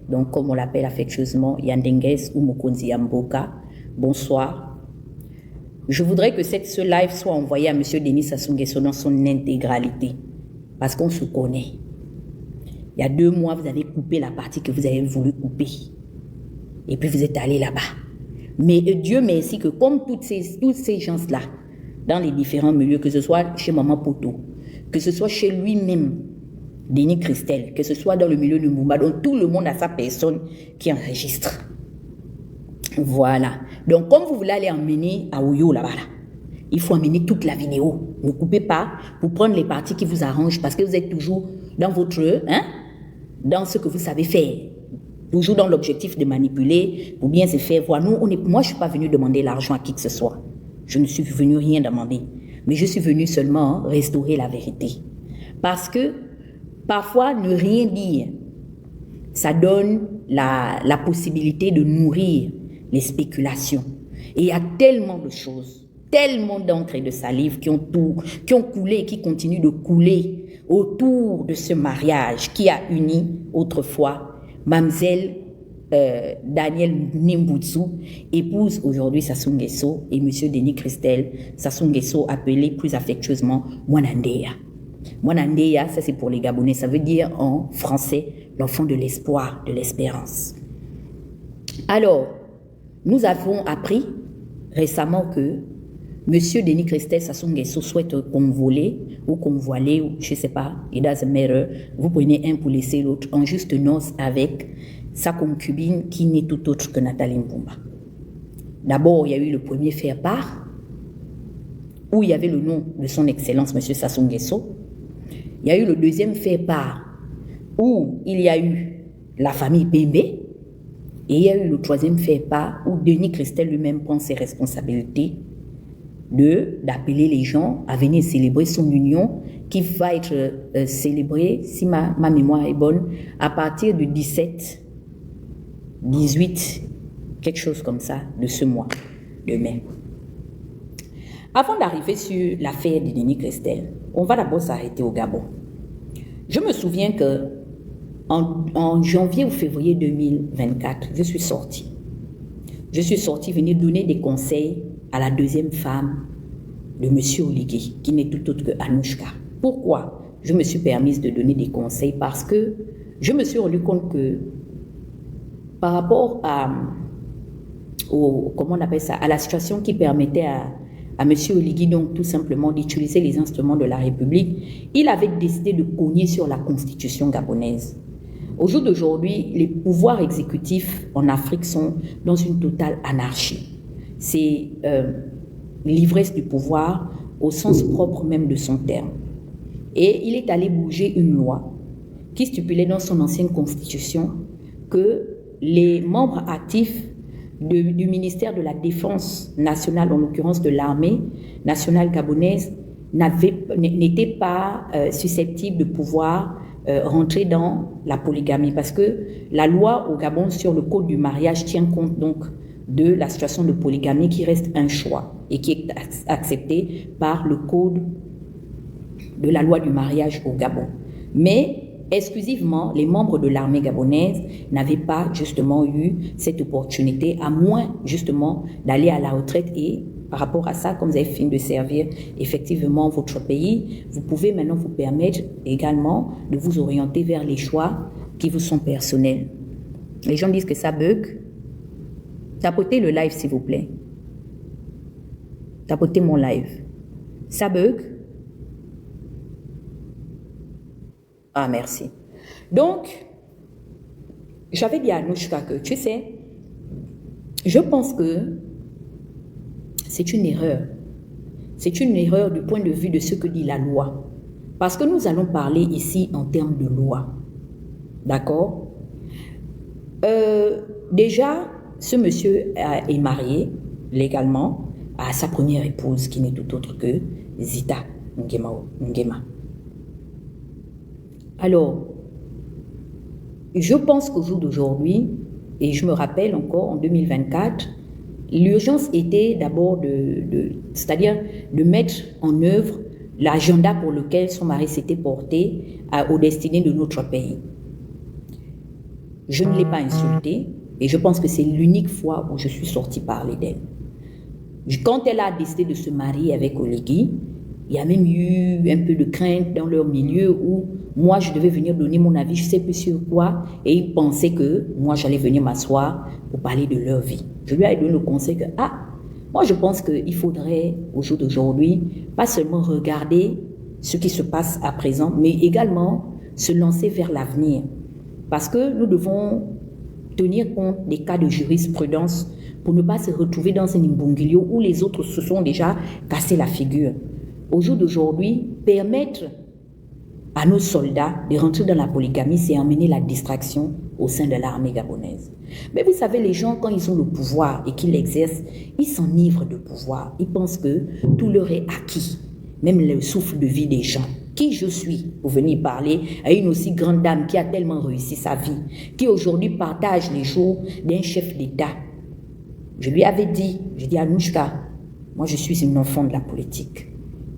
donc comme on l'appelle affectueusement Yandenges ou Mokonzi Yamboka. Bonsoir. Je voudrais que ce live soit envoyé à M. Denis Sassou Nguesso dans son intégralité, parce qu'on se connaît. Il y a 2 mois, vous avez coupé la partie que vous avez voulu couper. Et puis vous êtes allé là-bas. Mais Dieu merci que comme tous ces gens-là, dans les différents milieux, que ce soit chez Maman Poto, que ce soit chez lui-même, Denis Christel, que ce soit dans le milieu de Moumba, donc tout le monde a sa personne qui enregistre. Voilà. Donc comme vous voulez aller emmener à Oyo là-bas, il faut emmener toute la vidéo. Ne coupez pas pour prendre les parties qui vous arrangent parce que vous êtes toujours dans votre... dans ce que vous savez faire. Toujours dans l'objectif de manipuler pour bien se faire voir. Moi, je ne suis pas venu demander l'argent à qui que ce soit. Je ne suis venu rien demander. Mais je suis venu seulement restaurer la vérité. Parce que parfois, ne rien dire, ça donne la possibilité de nourrir les spéculations. Et il y a tellement de choses, tellement d'encre et de salive qui ont coulé et qui continuent de couler autour de ce mariage qui a uni autrefois Mamzelle Daniel Nimbutsu, épouse aujourd'hui Sassou Nguesso, et Monsieur Denis Christel, Sassou Nguesso appelé plus affectueusement Mwanandeya. Mwanandeya, ça c'est pour les Gabonais, ça veut dire en français l'enfant de l'espoir, de l'espérance. Alors, nous avons appris récemment que Monsieur Denis Christel Sassou Nguesso souhaite convoler ou convoiler, ou je ne sais pas, it doesn't matter. Vous prenez un pour laisser l'autre en juste noces avec sa concubine qui n'est tout autre que Nathalie Mbumba. D'abord, il y a eu le premier faire-part où il y avait le nom de son excellence, Monsieur Sassou Nguesso. Il y a eu le deuxième faire-part où il y a eu la famille Pembe. Et il y a eu le troisième faire-part où Denis Christel lui-même prend ses responsabilités d'appeler les gens à venir célébrer son union qui va être célébrée, si ma mémoire est bonne, à partir du 17, 18, quelque chose comme ça, de ce mois de mai. Avant d'arriver sur l'affaire de Denis Christel, on va d'abord s'arrêter au Gabon. Je me souviens que en janvier ou février 2024, je suis sortie. Je suis sortie venir donner des conseils à la deuxième femme de M. Oligui, qui n'est tout autre que Anouchka. Pourquoi je me suis permise de donner des conseils? Parce que je me suis rendu compte que par rapport comment on appelle ça, à la situation qui permettait à M. Oligui donc tout simplement d'utiliser les instruments de la République, il avait décidé de cogner sur la constitution gabonaise. Au jour d'aujourd'hui, les pouvoirs exécutifs en Afrique sont dans une totale anarchie. C'est l'ivresse du pouvoir au sens propre même de son terme. Et il est allé bouger une loi qui stipulait dans son ancienne constitution que les membres actifs du ministère de la Défense nationale, en l'occurrence de l'armée nationale gabonaise, n'étaient pas susceptibles de pouvoir rentrer dans la polygamie, parce que la loi au Gabon sur le code du mariage tient compte donc de la situation de polygamie qui reste un choix et qui est accepté par le code de la loi du mariage au Gabon. Mais exclusivement, les membres de l'armée gabonaise n'avaient pas justement eu cette opportunité, à moins justement d'aller à la retraite. Et par rapport à ça, comme vous avez fini de servir effectivement votre pays, vous pouvez maintenant vous permettre également de vous orienter vers les choix qui vous sont personnels. Les gens disent que ça bug. Tapotez le live s'il vous plaît. Tapotez mon live. Ça bug. Ah, merci. Donc, j'avais dit à Anouchka que, tu sais, je pense que c'est une erreur. C'est une erreur du point de vue de ce que dit la loi. Parce que nous allons parler ici en termes de loi. D'accord? Déjà, ce monsieur est marié légalement à sa première épouse, qui n'est tout autre que Zita Nguema. Alors, je pense qu'au jour d'aujourd'hui, et je me rappelle encore en 2024, l'urgence était d'abord c'est-à-dire de mettre en œuvre l'agenda pour lequel son mari s'était porté aux destinées de notre pays. Je ne l'ai pas insultée et je pense que c'est l'unique fois où je suis sortie parler d'elle. Quand elle a décidé de se marier avec Oligui, il y a même eu un peu de crainte dans leur milieu où moi, je devais venir donner mon avis, je ne sais plus sur quoi, et ils pensaient que moi, j'allais venir m'asseoir pour parler de leur vie. Je lui ai donné le conseil que, moi, je pense qu'il faudrait, au jour d'aujourd'hui, pas seulement regarder ce qui se passe à présent, mais également se lancer vers l'avenir. Parce que nous devons tenir compte des cas de jurisprudence pour ne pas se retrouver dans un imbroglio où les autres se sont déjà cassé la figure. Au jour d'aujourd'hui, permettre à nos soldats de rentrer dans la polygamie, c'est emmener la distraction au sein de l'armée gabonaise. Mais vous savez, les gens, quand ils ont le pouvoir et qu'ils l'exercent, ils s'enivrent de pouvoir. Ils pensent que tout leur est acquis, même le souffle de vie des gens. Qui je suis pour venir parler à une aussi grande dame qui a tellement réussi sa vie, qui aujourd'hui partage les jours d'un chef d'État. Je lui avais dit, je dis Anouchka, moi je suis une enfant de la politique.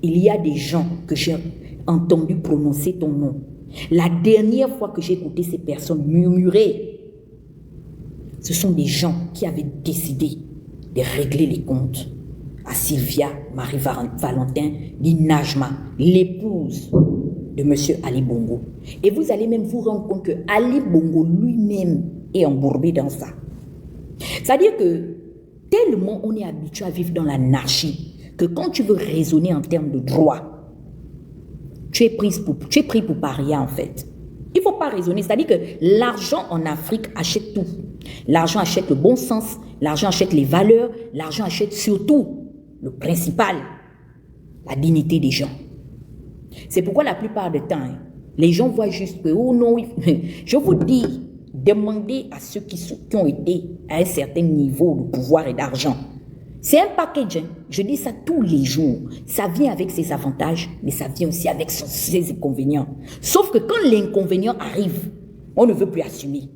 Il y a des gens que j'ai entendu prononcer ton nom. La dernière fois que j'ai écouté ces personnes murmurer, ce sont des gens qui avaient décidé de régler les comptes à Sylvia Marie-Valentin Najma, l'épouse de M. Ali Bongo. Et vous allez même vous rendre compte que Ali Bongo lui-même est embourbé dans ça. C'est-à-dire que tellement on est habitué à vivre dans l'anarchie que quand tu veux raisonner en termes de droit, tu es pris pour paria en fait. Il ne faut pas raisonner, c'est-à-dire que l'argent en Afrique achète tout. L'argent achète le bon sens, l'argent achète les valeurs, l'argent achète surtout le principal, la dignité des gens. C'est pourquoi la plupart du temps, les gens voient juste que, oh non, je vous dis, demandez à ceux qui ont été à un certain niveau de pouvoir et d'argent. C'est un package, je dis ça tous les jours. Ça vient avec ses avantages, mais ça vient aussi avec ses inconvénients. Sauf que quand l'inconvénient arrive, on ne veut plus assumer.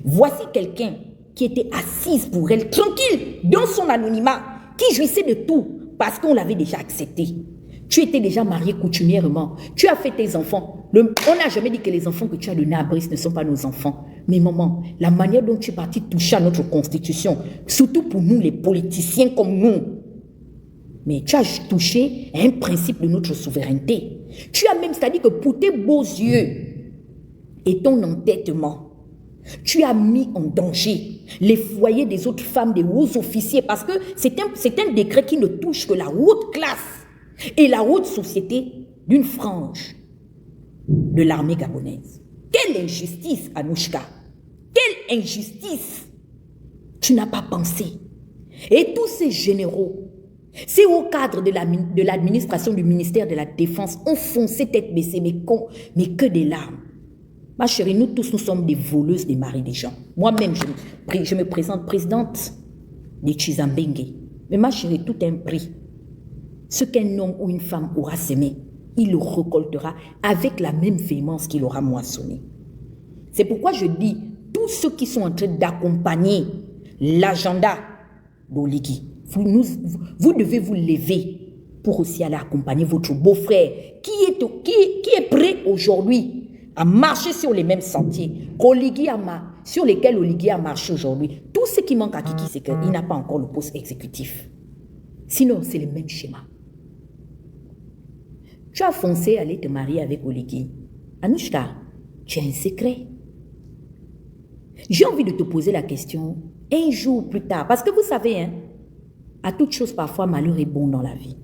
Voici quelqu'un qui était assise pour elle, tranquille, dans son anonymat, qui jouissait de tout, parce qu'on l'avait déjà accepté. Tu étais déjà marié coutumièrement, tu as fait tes enfants. On n'a jamais dit que les enfants que tu as donnés à Brice ne sont pas nos enfants. Mais maman, la manière dont tu es parti toucher à notre constitution, surtout pour nous les politiciens comme nous, mais tu as touché à un principe de notre souveraineté. Tu as même, c'est-à-dire que pour tes beaux yeux et ton entêtement, tu as mis en danger les foyers des autres femmes, des hauts officiers, parce que c'est un décret qui ne touche que la haute classe et la haute société d'une frange de l'armée gabonaise. Quelle injustice, Anouchka! Quelle injustice! Tu n'as pas pensé. Et tous ces généraux, ces hauts cadres de l'administration du ministère de la Défense ont foncé tête baissée, mais que des larmes. Ma chérie, nous tous, nous sommes des voleuses des maris des gens. Moi-même, je me présente présidente des Chizambengue. Mais ma chérie, tout un prix. Ce qu'un homme ou une femme aura semé, il le récoltera avec la même véhémence qu'il aura moissonné. C'est pourquoi je dis, tous ceux qui sont en train d'accompagner l'agenda d'Oligui, vous devez vous lever pour aussi aller accompagner votre beau-frère qui est prêt aujourd'hui à marcher sur les mêmes sentiers sur lesquels Oligui a marché aujourd'hui. Tout ce qui manque à Kiki, c'est qu'il n'a pas encore le poste exécutif. Sinon, c'est le même schéma. Tu as foncé aller te marier avec Oligui. Anouchka, tu as un secret. J'ai envie de te poser la question un jour plus tard. Parce que vous savez, à toute chose, parfois, malheur est bon dans la vie.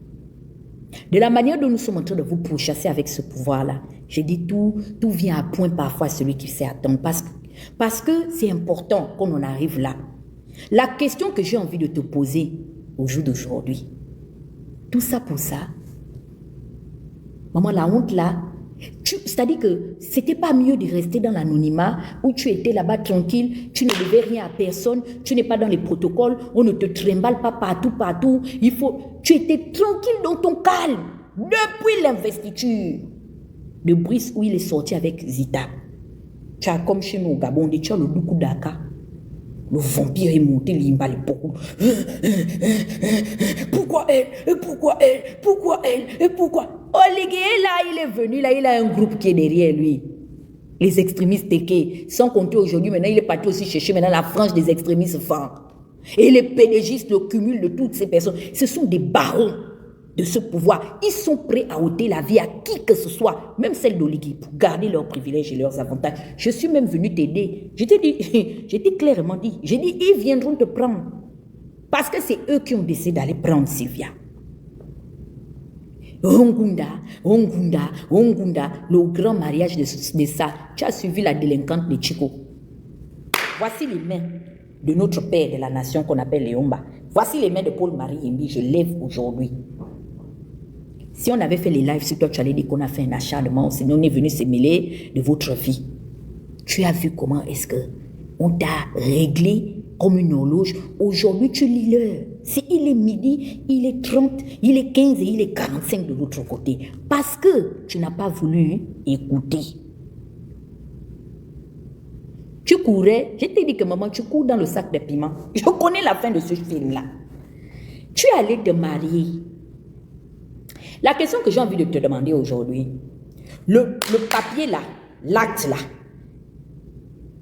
De la manière dont nous sommes en train de vous pourchasser avec ce pouvoir-là, j'ai dit tout vient à point parfois à celui qui sait attendre. Parce que c'est important qu'on en arrive là. La question que j'ai envie de te poser au jour d'aujourd'hui, tout ça pour ça, maman, la honte là, c'est-à-dire que c'était pas mieux de rester dans l'anonymat où tu étais là-bas tranquille, tu ne devais rien à personne, tu n'es pas dans les protocoles, on ne te trimballe pas partout. Tu étais tranquille dans ton calme depuis l'investiture de Brice où il est sorti avec Zita. Tu as comme chez nous au Gabon, tu as le Doukou Daka. Le vampire est monté, l'imba les beaucoup. Pourquoi elle? Oligui là, il est venu, là, il a un groupe qui est derrière lui. Les extrémistes téqués. Sans compter aujourd'hui, maintenant, il est parti aussi chercher maintenant la frange des extrémistes forts. Et les pédégistes, le cumul de toutes ces personnes, ce sont des barons de ce pouvoir. Ils sont prêts à ôter la vie à qui que ce soit, même celle d'Oligui, pour garder leurs privilèges et leurs avantages. Je suis même venu t'aider. Je t'ai dit, j'ai clairement dit, j'ai dit, ils viendront te prendre. Parce que c'est eux qui ont décidé d'aller prendre Sylvia. Ongunda, le grand mariage de ça. Tu as suivi la délinquante de Chico. Voici les mains de notre père de la nation qu'on appelle Léomba. Voici les mains de Paul-Marie Yembi, je lève aujourd'hui. Si on avait fait les lives sur toi, tu allais dire qu'on a fait un acharnement, sinon on est venu se mêler de votre vie. Tu as vu comment est-ce que on t'a réglé comme une horloge. Aujourd'hui, tu lis l'heure. Si il est midi, il est 30, il est 15 et il est 45 de l'autre côté. Parce que tu n'as pas voulu écouter. Tu courais, je t'ai dit que maman, tu cours dans le sac de piment. Je connais la fin de ce film-là. Tu es allé te marier. La question que j'ai envie de te demander aujourd'hui, le papier là, l'acte là,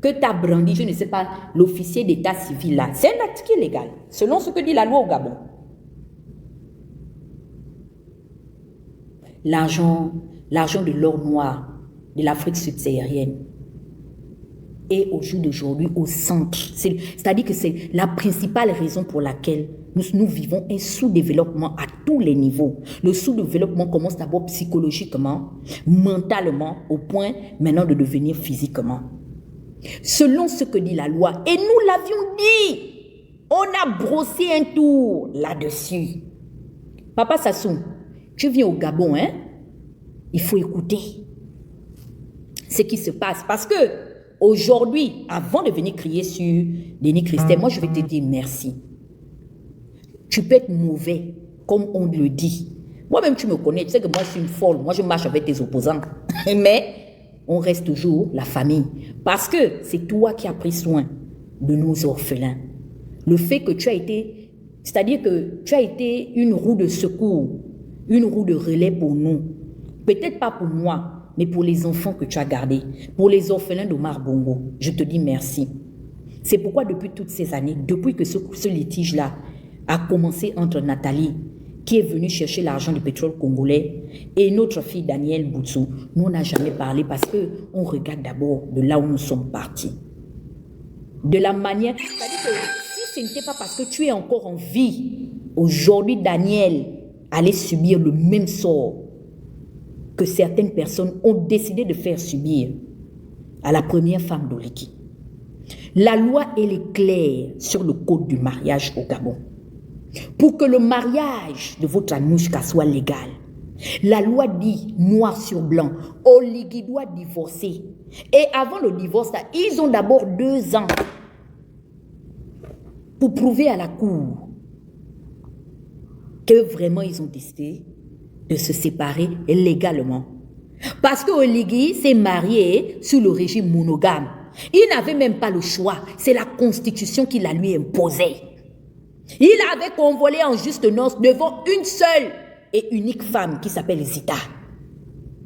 que tu as brandi, je ne sais pas, l'officier d'état civil là, c'est un acte qui est légal, selon ce que dit la loi au Gabon. L'argent de l'or noir de l'Afrique subsaharienne est au jour d'aujourd'hui au centre. C'est-à-dire que c'est la principale raison pour laquelle nous vivons un sous-développement à tous les niveaux. Le sous-développement commence d'abord psychologiquement, mentalement, au point maintenant de devenir physiquement. Selon ce que dit la loi, et nous l'avions dit, on a brossé un tour là-dessus. Papa Sassou, tu viens au Gabon, hein? Il faut écouter ce qui se passe. Parce que aujourd'hui, avant de venir crier sur Denis Christet, moi je vais te dire merci. Tu peux être mauvais, comme on le dit. Moi-même, tu me connais, tu sais que moi je suis une folle. Moi je marche avec tes opposants. Mais on reste toujours la famille. Parce que c'est toi qui as pris soin de nos orphelins. Le fait que tu as été, c'est-à-dire que tu as été une roue de secours, une roue de relais pour nous. Peut-être pas pour moi, mais pour les enfants que tu as gardés, pour les orphelins d'Omar Bongo. Je te dis merci. C'est pourquoi depuis toutes ces années, depuis que ce litige-là a commencé entre Nathalie, qui est venue chercher l'argent du pétrole congolais, et notre fille Danielle Boutsou, nous on n'a jamais parlé parce qu'on regarde d'abord de là où nous sommes partis. De la manière, c'est-à-dire que si ce n'était pas parce que tu es encore en vie, aujourd'hui Daniel allait subir le même sort que certaines personnes ont décidé de faire subir à la première femme d'Oligui. La loi, elle est claire sur le code du mariage au Gabon. Pour que le mariage de votre Anouchka soit légal, la loi dit noir sur blanc, Oligui doit divorcer. Et avant le divorce, ils ont d'abord 2 ans pour prouver à la cour que vraiment ils ont décidé de se séparer légalement. Parce que Oligui s'est marié sous le régime monogame. Il n'avait même pas le choix. C'est la constitution qui la lui imposait. Il avait convolé en juste noces devant une seule et unique femme qui s'appelle Zita.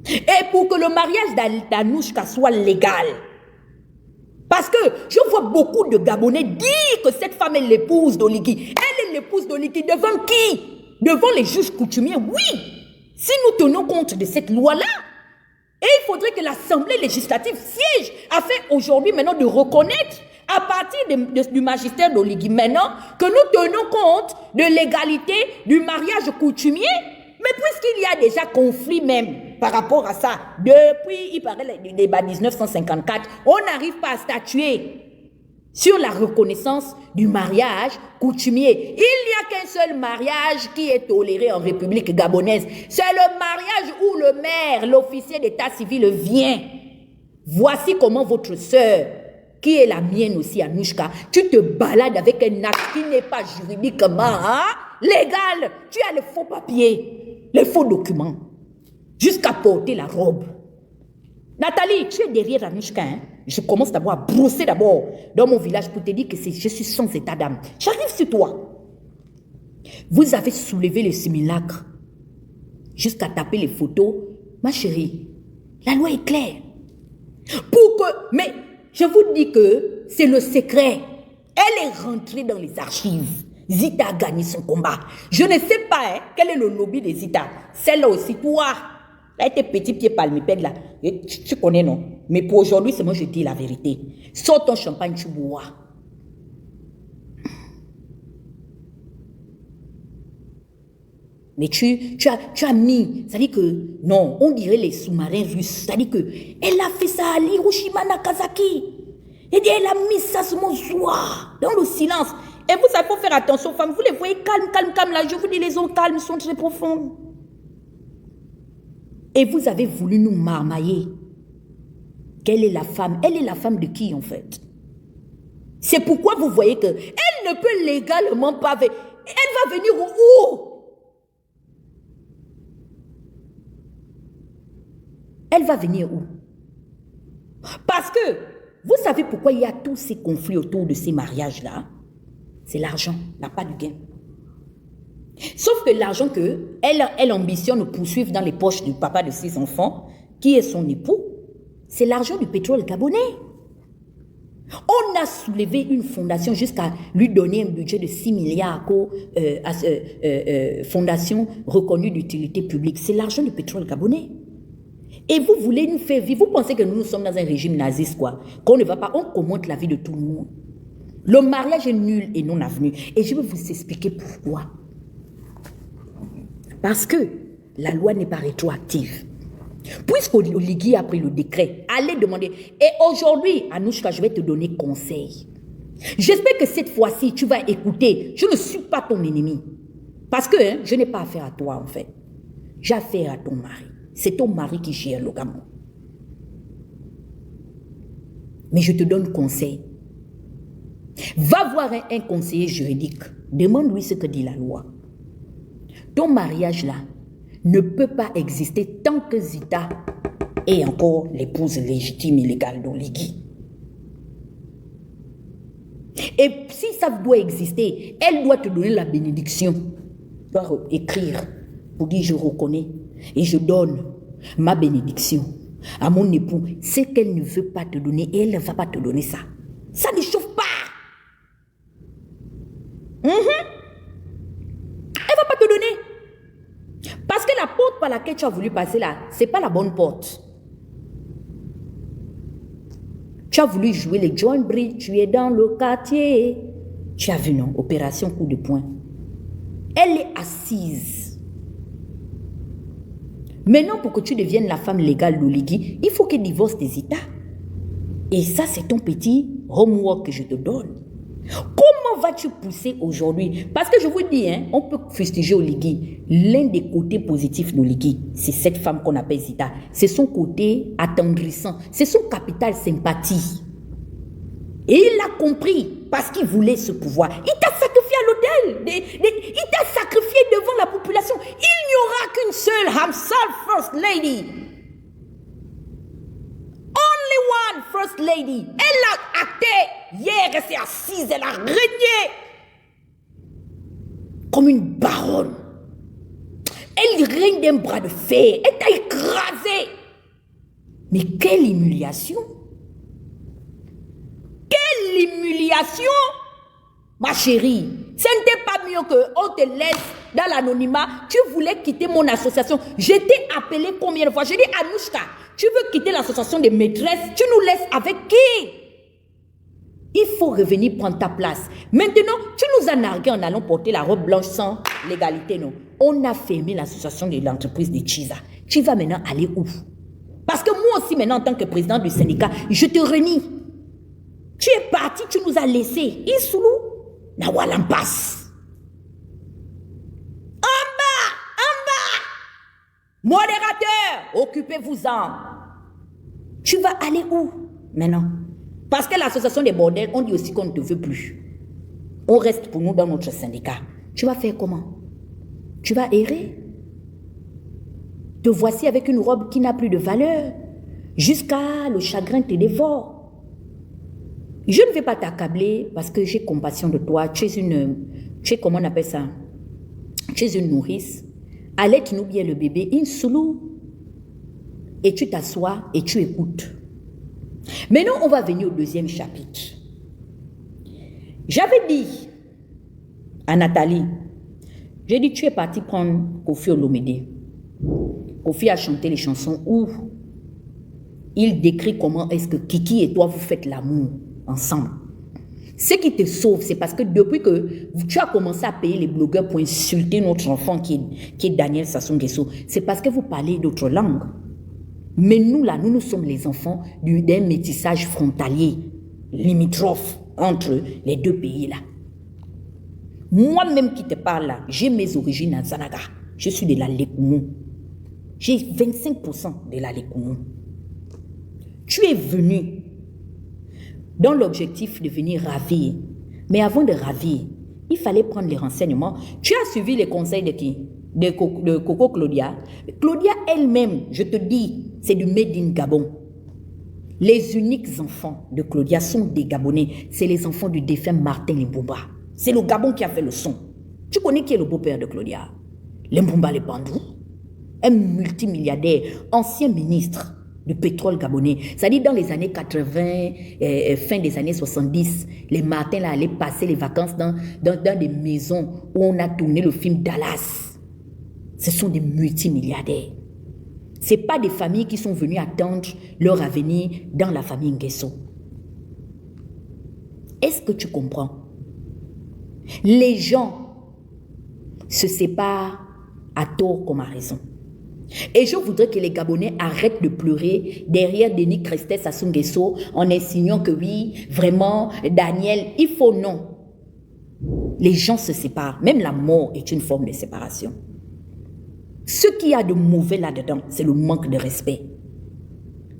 Et pour que le mariage d'Anouchka soit légal, parce que je vois beaucoup de Gabonais dire que cette femme est l'épouse d'Oligui. Elle est l'épouse d'Oligui devant qui? Devant les juges coutumiers, oui. Si nous tenons compte de cette loi-là, et il faudrait que l'Assemblée législative siège afin aujourd'hui maintenant de reconnaître à partir du magistère d'Oligui maintenant que nous tenons compte de l'égalité du mariage coutumier. Mais puisqu'il y a déjà conflit même par rapport à ça, depuis, il paraît, le débat 1954, on n'arrive pas à statuer sur la reconnaissance du mariage coutumier. Il n'y a qu'un seul mariage qui est toléré en République gabonaise. C'est le mariage où le maire, l'officier d'état civil vient. Voici comment votre sœur, qui est la mienne aussi, Anouchka, tu te balades avec un acte qui n'est pas juridiquement légal. Tu as les faux papiers, les faux documents, jusqu'à porter la robe. Nathalie, tu es derrière Anouchka, hein? Je commence d'abord à brosser d'abord dans mon village pour te dire que je suis sans état d'âme. J'arrive sur toi. Vous avez soulevé les simulacres jusqu'à taper les photos. Ma chérie, la loi est claire. Pour que, mais je vous dis que c'est le secret. Elle est rentrée dans les archives. Zita a gagné son combat. Je ne sais pas quel est le lobby de Zita. Celle-là aussi, toi. Là, tes petits pieds palmipèdes là. Tu connais, non? Mais pour aujourd'hui, c'est moi je dis la vérité. Sors ton champagne, tu bois. Mais tu as mis, c'est-à-dire que, non, on dirait les sous-marins russes. C'est-à-dire que, elle a fait ça à Hiroshima, Nagasaki. Et elle a mis ça sur mon soir, dans le silence. Et vous savez, il faut faire attention, femmes. Vous les voyez calmes, là. Je vous dis, les eaux calmes sont très profondes. Et vous avez voulu nous marmailler. Quelle est la femme? Elle est la femme de qui, en fait? C'est pourquoi vous voyez que elle ne peut légalement pas... Elle va venir où? Elle va venir où? Parce que, vous savez pourquoi il y a tous ces conflits autour de ces mariages-là? C'est l'argent, n'a pas du gain. Sauf que l'argent qu'elle ambitionne de poursuivre dans les poches du papa de ses enfants, qui est son époux, c'est l'argent du pétrole gabonais. On a soulevé une fondation jusqu'à lui donner un budget de 6 milliards à fondation reconnue d'utilité publique. C'est l'argent du pétrole gabonais. Et vous voulez nous faire vivre, vous pensez que nous sommes dans un régime naziste, quoi, qu'on ne va pas, on commente la vie de tout le monde. Le mariage est nul et non avenu. Et je vais vous expliquer pourquoi. Parce que la loi n'est pas rétroactive. Puisqu'Oligui a pris le décret, allez demander. Et aujourd'hui, Anouchka, je vais te donner conseil. J'espère que cette fois-ci, tu vas écouter. Je ne suis pas ton ennemi. Parce que je n'ai pas affaire à toi, en fait. J'ai affaire à ton mari. C'est ton mari qui gère le Gabon. Mais je te donne conseil. Va voir un conseiller juridique. Demande-lui ce que dit la loi. Ton mariage là ne peut pas exister tant que Zita est encore l'épouse légitime et légale d'Oligui. Et si ça doit exister, elle doit te donner la bénédiction. Tu dois écrire pour dire je reconnais et je donne ma bénédiction à mon époux. Ce qu'elle ne veut pas te donner, et elle ne va pas te donner ça. Ça ne chauffe pas. Elle va pas te donner. Parce que la porte par laquelle tu as voulu passer là, c'est pas la bonne porte. Tu as voulu jouer les John Bridge, tu es dans le quartier. Tu as vu, non? Opération coup de poing. Elle est assise. Maintenant, pour que tu deviennes la femme légale d'Oligui, il faut qu'elle divorce des Zita. Et ça, c'est ton petit homework que je te donne. Comment vas-tu pousser aujourd'hui? Parce que je vous dis, on peut fustiger Oligui. L'un des côtés positifs d'Oligui, c'est cette femme qu'on appelle Zita. C'est son côté attendrissant. C'est son capital sympathie. Et il a compris parce qu'il voulait ce pouvoir. Il t'a sacrifié à l'hôtel. Il t'a sacrifié devant la population. Il n'y aura qu'une seule Hamsal First Lady. Only one First Lady. Elle a acté. Hier, elle s'est assise. Elle a régné. Comme une baronne. Elle règne d'un bras de fer. Elle t'a écrasé. Mais quelle humiliation. Quelle humiliation, ma chérie. Ce n'était pas mieux qu'on te laisse dans l'anonymat. Tu voulais quitter mon association. Je t'ai appelé combien de fois? J'ai dit, Anouchka, tu veux quitter l'association des maîtresses? Tu nous laisses avec qui? Il faut revenir prendre ta place. Maintenant, tu nous as nargué en allant porter la robe blanche sans légalité, non? On a fermé l'association de l'entreprise de Chiza. Tu vas maintenant aller où? Parce que moi aussi, maintenant, en tant que président du syndicat, je te renie. Tu es parti, tu nous as laissés. Isoulou, Nawalampas. En bas. Modérateur, occupez-vous-en. Tu vas aller où maintenant? Parce que l'association des bordels, on dit aussi qu'on ne te veut plus. On reste pour nous dans notre syndicat. Tu vas faire comment? Tu vas errer? Te voici avec une robe qui n'a plus de valeur. Jusqu'à le chagrin te dévore. Je ne vais pas t'accabler parce que j'ai compassion de toi. Tu es comment on appelle ça? Tu es une nourrice. Allaite-nous bien le bébé, insoulou. Et tu t'assois et tu écoutes. Maintenant, on va venir au deuxième chapitre. J'avais dit à Nathalie, j'ai dit, tu es parti prendre Koffi Olomide. Koffi a chanté les chansons où il décrit comment est-ce que Kiki et toi, vous faites l'amour ensemble. Ce qui te sauve, c'est parce que depuis que tu as commencé à payer les blogueurs pour insulter notre enfant qui est Daniel Sassou Nguesso, c'est parce que vous parlez d'autres langues. Mais nous, là, nous sommes les enfants d'un métissage frontalier, limitrophe entre les deux pays, là. Moi-même qui te parle, là, j'ai mes origines à Zanaga. Je suis de la Lékoumou. J'ai 25% de la Lékoumou. Tu es venu dans l'objectif de venir ravir. Mais avant de ravir, il fallait prendre les renseignements. Tu as suivi les conseils de qui? De Coco Claudia. Claudia elle-même, je te dis, c'est du Made in Gabon. Les uniques enfants de Claudia sont des Gabonais. C'est les enfants du défunt Martin Limbumba. C'est le Gabon qui a fait le son. Tu connais qui est le beau-père de Claudia? Limbumba Le Bandou. Un multimilliardaire, ancien ministre du pétrole gabonais. C'est-à-dire dans les années 80, fin des années 70, les Martins là, allaient passer les vacances dans des maisons où on a tourné le film Dallas. Ce sont des multimilliardaires. Ce n'est pas des familles qui sont venues attendre leur avenir dans la famille Nguesso. Est-ce que tu comprends? Les gens se séparent à tort comme à raison. Et je voudrais que les Gabonais arrêtent de pleurer derrière Denis Christet Sassou Nguesso en insinuant que oui, vraiment, Daniel, il faut non. Les gens se séparent. Même la mort est une forme de séparation. Ce qu'il y a de mauvais là-dedans, c'est le manque de respect.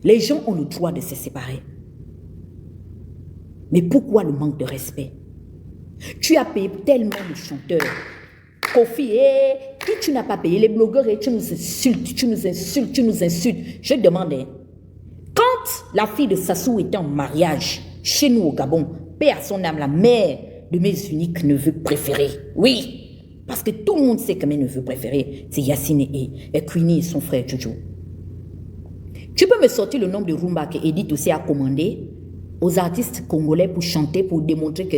Les gens ont le droit de se séparer. Mais pourquoi le manque de respect? Tu as payé tellement de chanteurs. Koffi, qui tu n'as pas payé? Les blogueurs, tu nous insultes, tu nous insultes, tu nous insultes. Je te demande, quand la fille de Sassou était en mariage, chez nous au Gabon, paix à son âme, la mère de mes uniques neveux préférés. Oui, parce que tout le monde sait que mes neveux préférés, c'est Yacine et Queenie et son frère Jojo. Tu peux me sortir le nombre de rumba que Edith aussi a commandé aux artistes congolais pour chanter, pour démontrer que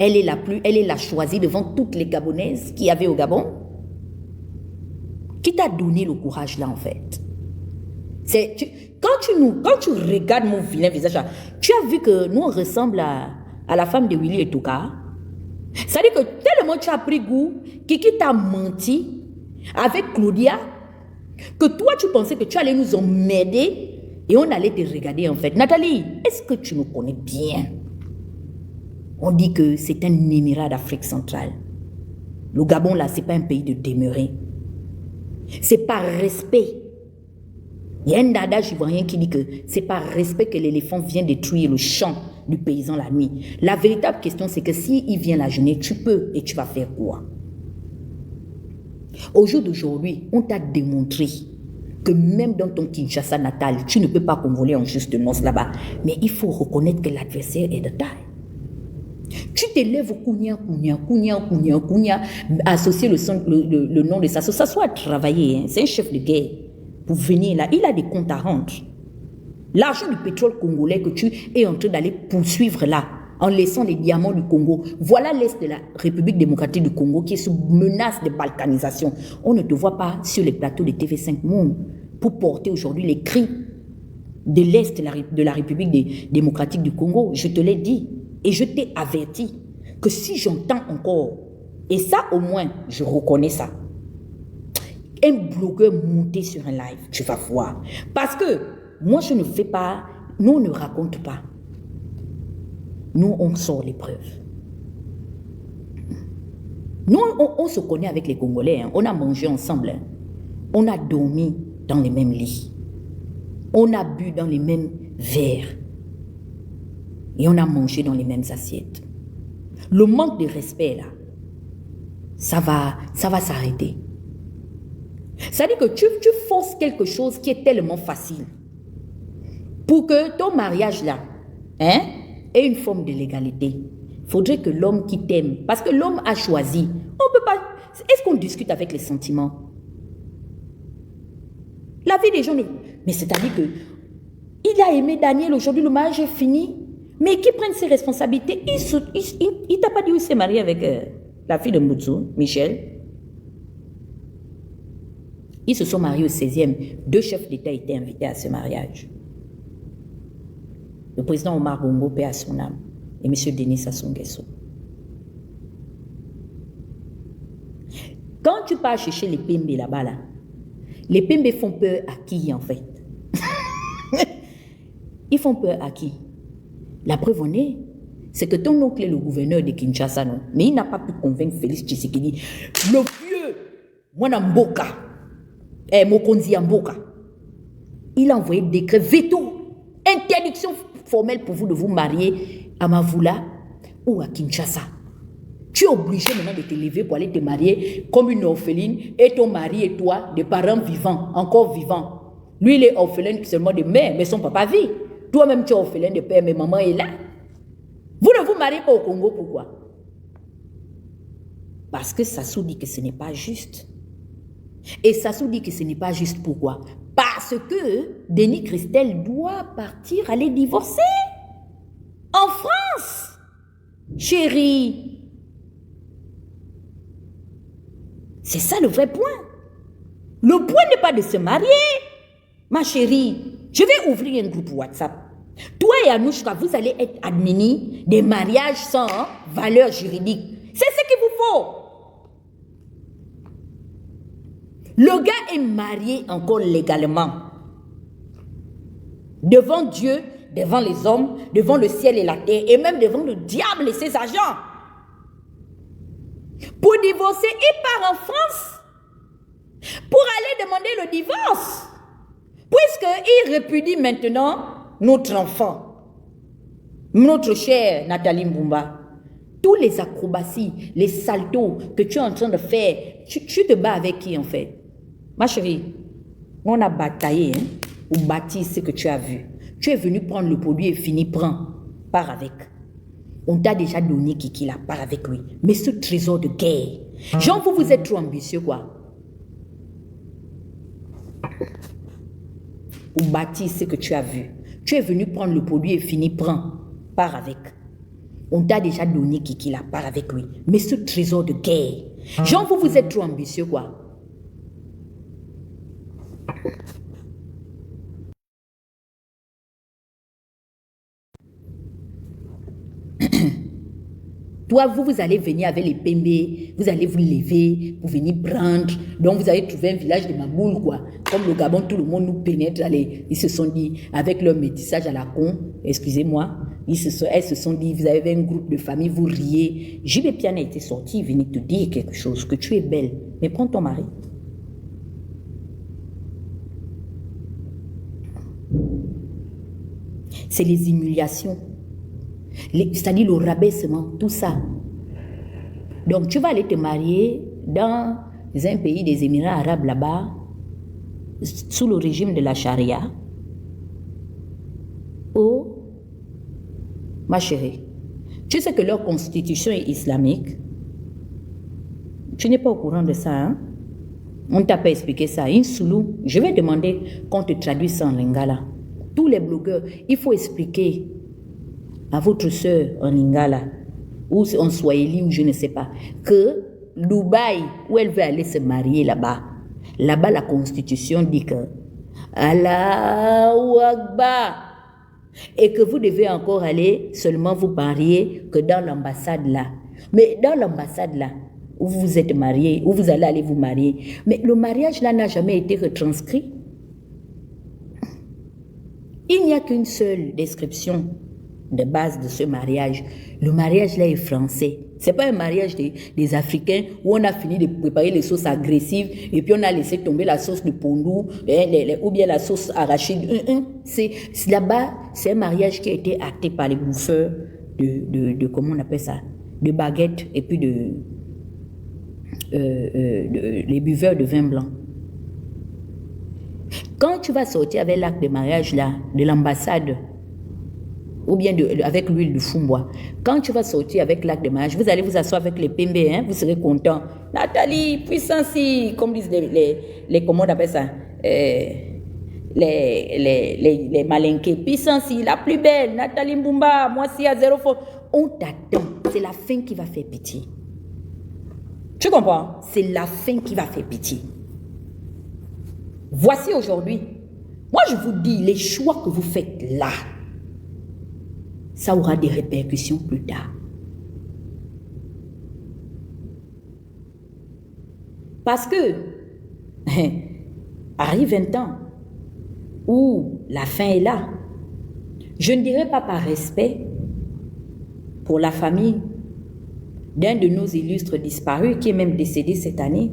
elle est la choisie devant toutes les Gabonaises qu'il y avait au Gabon? Qui t'a donné le courage là en fait? Quand tu regardes mon vilain visage là, tu as vu que nous on ressemble à la femme de Willy et Touka. C'est-à-dire que tellement tu as pris goût, Kiki t'a menti avec Claudia, que toi tu pensais que tu allais nous emmerder et on allait te regarder en fait. Nathalie, est-ce que tu me connais bien? On dit que c'est un émirat d'Afrique centrale. Le Gabon, là, ce n'est pas un pays de demeurer. C'est par respect. Il y a un adage ivoirien qui dit que c'est par respect que l'éléphant vient détruire le champ du paysan la nuit. La véritable question, c'est que s'il vient la journée, tu peux et tu vas faire quoi? Au jour d'aujourd'hui, on t'a démontré que même dans ton Kinshasa natal, tu ne peux pas convoler en juste noces là-bas. Mais il faut reconnaître que l'adversaire est de taille. Tu t'élèves au Kounia, associer le nom de Sassou. Sassou a travaillé, hein. C'est un chef de guerre. Pour venir là, il a des comptes à rendre. L'argent du pétrole congolais que tu es en train d'aller poursuivre là, en laissant les diamants du Congo, voilà l'Est de la République démocratique du Congo qui est sous menace de balkanisation. On ne te voit pas sur les plateaux de TV5 Monde pour porter aujourd'hui les cris de l'Est de la République démocratique du Congo. Je te l'ai dit. Et je t'ai averti que si j'entends encore, et ça au moins, je reconnais ça, un blogueur monter sur un live, tu vas voir. Parce que moi, je ne fais pas, nous, on ne raconte pas. Nous, on sort les preuves. Nous, on se connaît avec les Congolais. Hein. On a mangé ensemble. Hein. On a dormi dans les mêmes lits. On a bu dans les mêmes verres. Et on a mangé dans les mêmes assiettes. Le manque de respect, là, ça va s'arrêter. C'est-à-dire que tu forces quelque chose qui est tellement facile pour que ton mariage, là, hein, ait une forme de légalité. Il faudrait que l'homme qui t'aime, parce que l'homme a choisi, on peut pas... Est-ce qu'on discute avec les sentiments? La vie des gens... Mais c'est-à-dire que Il a aimé Daniel, aujourd'hui le mariage est fini. Mais qui prenne ses responsabilités? Il t'a pas dit où il s'est marié avec la fille de Moutsou, Michel. Ils se sont mariés au 16e. 2 chefs d'État étaient invités à ce mariage. Le président Omar Bongo, paix à son âme, et M. Denis Sassou Nguesso. Quand tu pars chercher les Pembe là-bas, là, les Pembe font peur à qui en fait? Ils font peur à qui? La preuve en est, c'est que ton oncle est le gouverneur de Kinshasa, non? Mais il n'a pas pu convaincre Félix Tshisekedi. Le vieux Mwana Mboka, Mokonzi Mboka, il a envoyé décret veto, interdiction formelle pour vous de vous marier à Mavoula ou à Kinshasa. Tu es obligé maintenant de te lever pour aller te marier comme une orpheline et ton mari et toi, des parents vivants, encore vivants. Lui, il est orphelin seulement de mère, mais son papa vit. Toi-même, tu es orphelin de père, mais maman est là. Vous ne vous mariez pas au Congo, pourquoi? Parce que Sassou dit que ce n'est pas juste. Et Sassou dit que ce n'est pas juste, pourquoi? Parce que Denis Christel doit partir aller divorcer. En France. Chérie. C'est ça le vrai point. Le point n'est pas de se marier. Ma chérie, je vais ouvrir un groupe WhatsApp. Toi et Anouchka, vous allez être admis des mariages sans valeur juridique. C'est ce qu'il vous faut. Le gars est marié encore légalement. Devant Dieu, devant les hommes, devant le ciel et la terre, et même devant le diable et ses agents. Pour divorcer, il part en France pour aller demander le divorce. Puisqu'il répudie maintenant notre enfant, notre chère Nathalie Mbumba. Tous les acrobaties, les saltos que tu es en train de faire, tu te bats avec qui en fait? Ma chérie, on a bataillé ou bâti ce que tu as vu. Tu es venu prendre le produit et fini, prends, pars avec. On t'a déjà donné Kiki là, pars avec lui. Mais ce trésor de guerre, genre vous êtes trop ambitieux quoi. Ou bâtir ce que tu as vu. Tu es venu prendre le produit et fini, prends, pars avec. On t'a déjà donné Kiki là, pars avec lui. Mais ce trésor de guerre, genre vous êtes trop ambitieux quoi. Toi, vous allez venir avec les Pembe, vous allez vous lever pour venir prendre. Donc, vous allez trouver un village de Maboule, quoi. Comme le Gabon, tout le monde nous pénètre. Allez, ils se sont dit, avec leur métissage à la con, excusez-moi, elles se sont dit, vous avez un groupe de famille, vous riez. JB Piana était sorti, il venait te dire quelque chose, que tu es belle, mais prends ton mari. C'est les humiliations. C'est-à-dire le rabaissement, tout ça. Donc, tu vas aller te marier dans un pays des Émirats arabes là-bas, sous le régime de la charia. Oh, ma chérie, tu sais que leur constitution est islamique. Tu n'es pas au courant de ça, hein? On ne t'a pas expliqué ça. Insoulou, je vais demander qu'on te traduise ça en lingala. Tous les blogueurs, il faut expliquer à votre soeur en lingala, ou en swahili, ou je ne sais pas, que Dubaï, où elle veut aller se marier là-bas, là-bas la constitution dit que Allahu Akbar, et que vous devez encore aller seulement vous marier que dans l'ambassade là. Mais dans l'ambassade là, où vous vous êtes marié, où vous allez aller vous marier, mais le mariage là n'a jamais été retranscrit. Il n'y a qu'une seule description de base de ce mariage. Le mariage là est français. C'est pas un mariage des Africains où on a fini de préparer les sauces agressives et puis on a laissé tomber la sauce de pondou ou bien la sauce arachide. C'est là-bas, c'est un mariage qui a été acté par les bouffeurs de comment on appelle ça, de baguettes et puis les buveurs de vin blanc. Quand tu vas sortir avec l'acte de mariage là, de l'ambassade, ou bien avec l'huile de fumbois, quand tu vas sortir avec l'acte de mariage, vous allez vous asseoir avec les Pembe, hein, vous serez content. Nathalie, puissance, comme disent les comment on appelle ça, les malinqués. Puissance, la plus belle, Nathalie Mbumba, moi si à zéro faute. On t'attend. C'est la fin qui va faire pitié. Tu comprends? C'est la fin qui va faire pitié. Voici aujourd'hui. Moi, je vous dis, les choix que vous faites là, ça aura des répercussions plus tard. Parce que, arrive un temps où la fin est là. Je ne dirais pas par respect pour la famille d'un de nos illustres disparus, qui est même décédé cette année,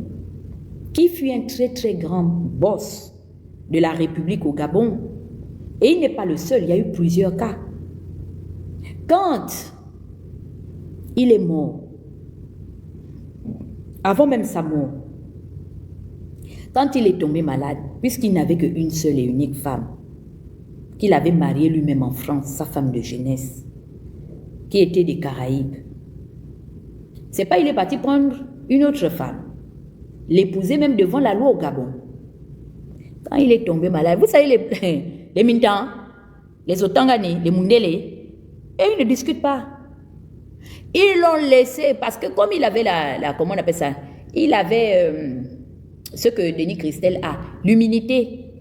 qui fut un très très grand boss de la République au Gabon. Et il n'est pas le seul, il y a eu plusieurs cas. Quand il est mort, avant même sa mort, quand il est tombé malade, puisqu'il n'avait qu'une seule et unique femme, qu'il avait mariée lui-même en France, sa femme de jeunesse, qui était des Caraïbes, c'est pas il est parti prendre une autre femme, l'épouser même devant la loi au Gabon. Quand il est tombé malade, vous savez, les Mintans, les Otangani, les Mundele, et ils ne discutent pas. Ils l'ont laissé parce que comme il avait comment on appelle ça, il avait ce que Denis Christel a, l'humilité.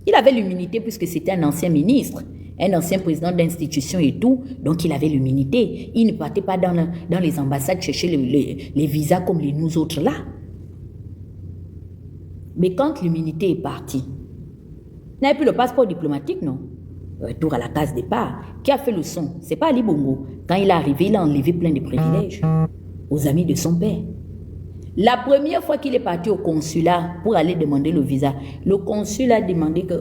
Il avait l'humilité puisque c'était un ancien ministre, un ancien président d'institution et tout, donc il avait l'humilité. Il ne partait pas dans les ambassades chercher les visas comme nous autres là. Mais quand l'humilité est partie, il n'avait plus le passeport diplomatique, non? Retour à la case départ. Qui a fait le son? C'est pas Ali Bongo. Quand il est arrivé, il a enlevé plein de privilèges aux amis de son père. La première fois qu'il est parti au consulat pour aller demander le visa, le consul a demandé que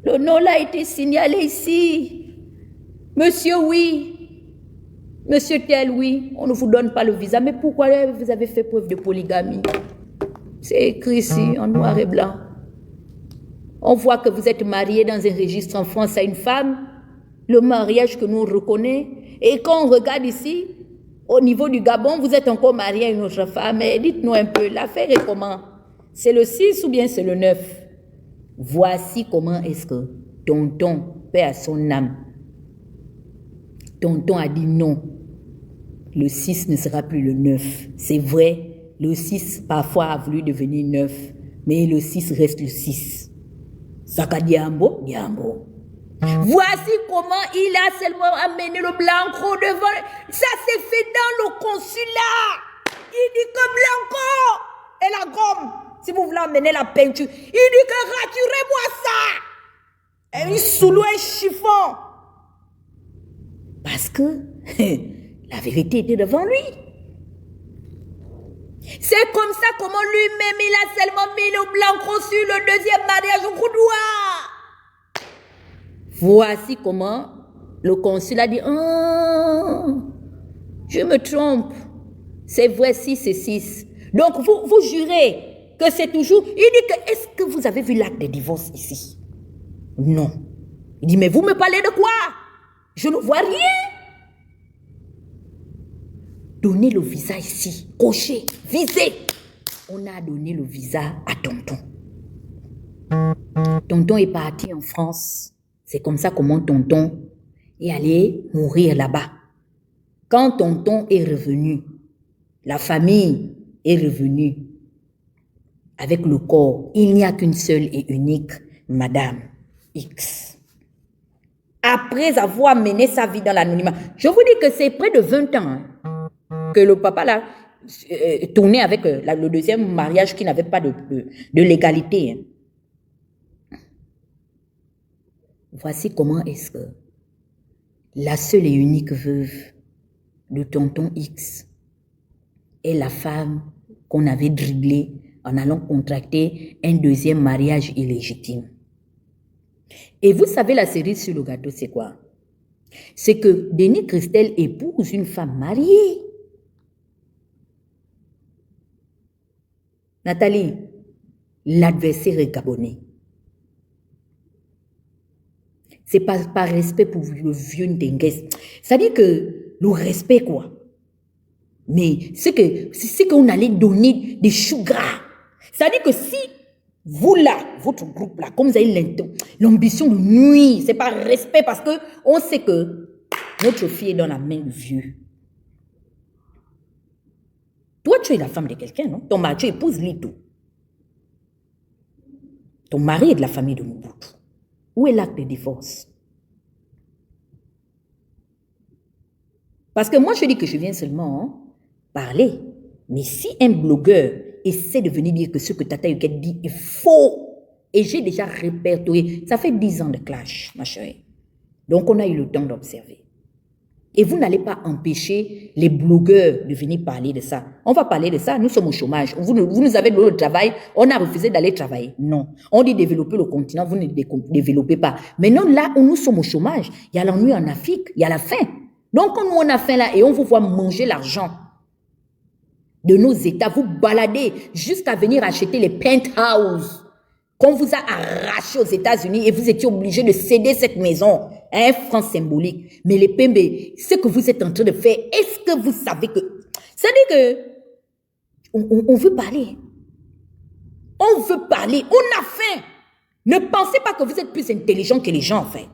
le nom a été signalé ici. Monsieur, oui. Monsieur tel, oui. On ne vous donne pas le visa. Mais pourquoi vous avez fait preuve de polygamie? C'est écrit ici en noir et blanc. On voit que vous êtes marié dans un registre en France à une femme, le mariage que nous reconnaissons. Et quand on regarde ici, au niveau du Gabon, vous êtes encore marié à une autre femme. Mais dites-nous un peu, l'affaire est comment? C'est le 6 ou bien c'est le 9? Voici comment est-ce que tonton, paix à son âme, tonton a dit non. Le 6 ne sera plus le 9. C'est vrai. Le 6, parfois, a voulu devenir 9, mais le 6 reste le 6. Saka Diambo, Diambo. Voici comment il a seulement amené le Blanco devant. Ça s'est fait dans le consulat. Il dit que Blanco et la gomme, si vous voulez amener la peinture, il dit que raturez-moi ça. Et il soulève un chiffon. Parce que la vérité était devant lui. C'est comme ça comment lui-même il a seulement mis le Blanco sur le deuxième mariage au coudoir. Voici comment le consul a dit je me trompe. C'est vrai 6 et 6. Donc vous jurez que c'est toujours. Il dit que est-ce que vous avez vu l'acte de divorce ici? Non. Il dit mais vous me parlez de quoi? Je ne vois rien. Donnez le visa ici, cocher, visez. On a donné le visa à tonton. Tonton est parti en France. C'est comme ça comment tonton est allé mourir là-bas. Quand tonton est revenu, la famille est revenue avec le corps. Il n'y a qu'une seule et unique Madame X. Après avoir mené sa vie dans l'anonymat, je vous dis que c'est près de 20 ans. Que le papa là tournait avec le deuxième mariage qui n'avait pas de légalité. Voici comment est-ce que la seule et unique veuve de tonton X est la femme qu'on avait dribblée en allant contracter un deuxième mariage illégitime. Et vous savez la cerise sur le gâteau c'est quoi? C'est que Denis Christel épouse une femme mariée. Nathalie, l'adversaire est gabonais. C'est pas par respect pour le vieux Ndengues. Ça dit que le respect quoi. Mais c'est qu'on allait donner des choux gras. Ça dit que si Vous là, votre groupe là, comme vous avez l'ambition de nuire, c'est pas respect parce que on sait que notre fille est dans la main du vieux. Toi, tu es la femme de quelqu'un, non? Ton mari, tu épouses Lito. Ton mari est de la famille de Mobutu. Où est l'acte de divorce? Parce que moi, je dis que je viens seulement parler. Mais si un blogueur essaie de venir dire que ce que Tata Yuket dit est faux, et j'ai déjà répertorié, ça fait 10 ans de clash, ma chérie. Donc, on a eu le temps d'observer. Et vous n'allez pas empêcher les blogueurs de venir parler de ça. On va parler de ça, nous sommes au chômage. Vous nous avez donné le travail, on a refusé d'aller travailler. Non. On dit développer le continent, vous ne développez pas. Maintenant, là où nous sommes au chômage, il y a l'ennui en Afrique, il y a la faim. Donc, quand nous on a faim là et on vous voit manger l'argent de nos États, vous baladez jusqu'à venir acheter les penthouses qu'on vous a arraché aux États-Unis et vous étiez obligé de céder cette maison à un franc symbolique. Mais les Pembe, ce que vous êtes en train de faire, est-ce que vous savez que... C'est-à-dire que on veut parler. On veut parler. On a faim. Ne pensez pas que vous êtes plus intelligent que les gens, en fait.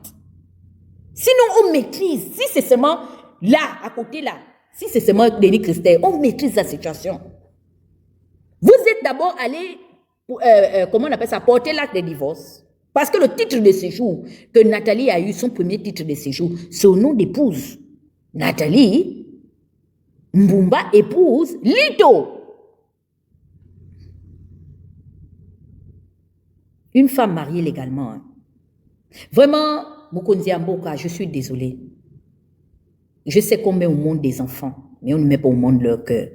Sinon, on maîtrise. Si c'est seulement là, à côté là, si c'est seulement Denis Christel, on maîtrise la situation. Vous êtes d'abord allé, comment on appelle ça, porter l'acte de divorce. Parce que le titre de séjour que Nathalie a eu, son premier titre de séjour, c'est au nom d'épouse. Nathalie Mbumba épouse Lito. Une femme mariée légalement. Hein. Vraiment, Mokonzi Mboka, je suis désolée. Je sais qu'on met au monde des enfants, mais on ne met pas au monde leur cœur.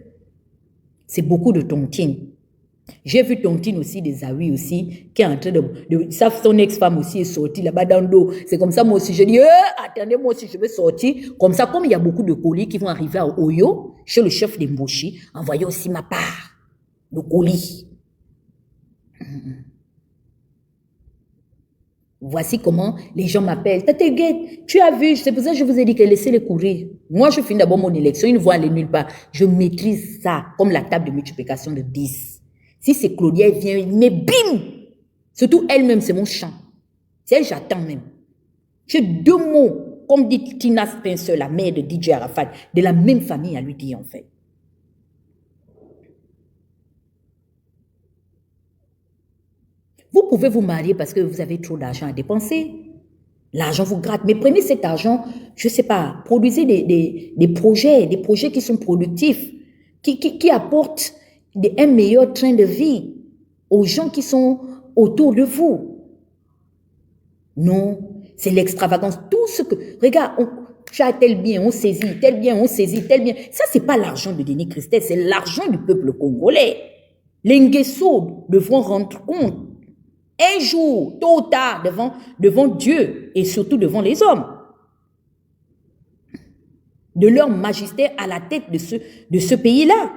C'est beaucoup de tontine. J'ai vu tontine aussi des Aouis aussi, qui est en train de son ex-femme aussi est sortie là-bas dans le dos. C'est comme ça, moi aussi, je dis, attendez, moi aussi, je vais sortir. Comme ça, comme il y a beaucoup de colis qui vont arriver à Oyo, chez le chef de Mboshi, envoyez aussi ma part de colis. Voici comment les gens m'appellent. Tata Huguette, tu as vu, c'est pour ça que je vous ai dit que laissez-les courir. Moi, je finis d'abord mon élection, ils ne vont aller nulle part. Je maîtrise ça, comme la table de multiplication de 10. Si c'est Claudia, elle vient, mais bim! Surtout elle-même, c'est mon chant. C'est elle, j'attends même. J'ai 2 mots, comme dit Tina Spencer, la mère de DJ Arafat, de la même famille à lui dire en fait. Vous pouvez vous marier parce que vous avez trop d'argent à dépenser. L'argent vous gratte. Mais prenez cet argent, je ne sais pas, produisez des projets qui sont productifs, qui apportent un meilleur train de vie aux gens qui sont autour de vous. Non, c'est l'extravagance. Tout ce que... Regarde, tu as tel bien, on saisit, tel bien, on saisit, tel bien. Ça, ce n'est pas l'argent de Denis Christel, c'est l'argent du peuple congolais. Les Nguesso devront rendre compte un jour, tôt ou tard, devant Dieu et surtout devant les hommes, de leur majesté à la tête de ce pays-là.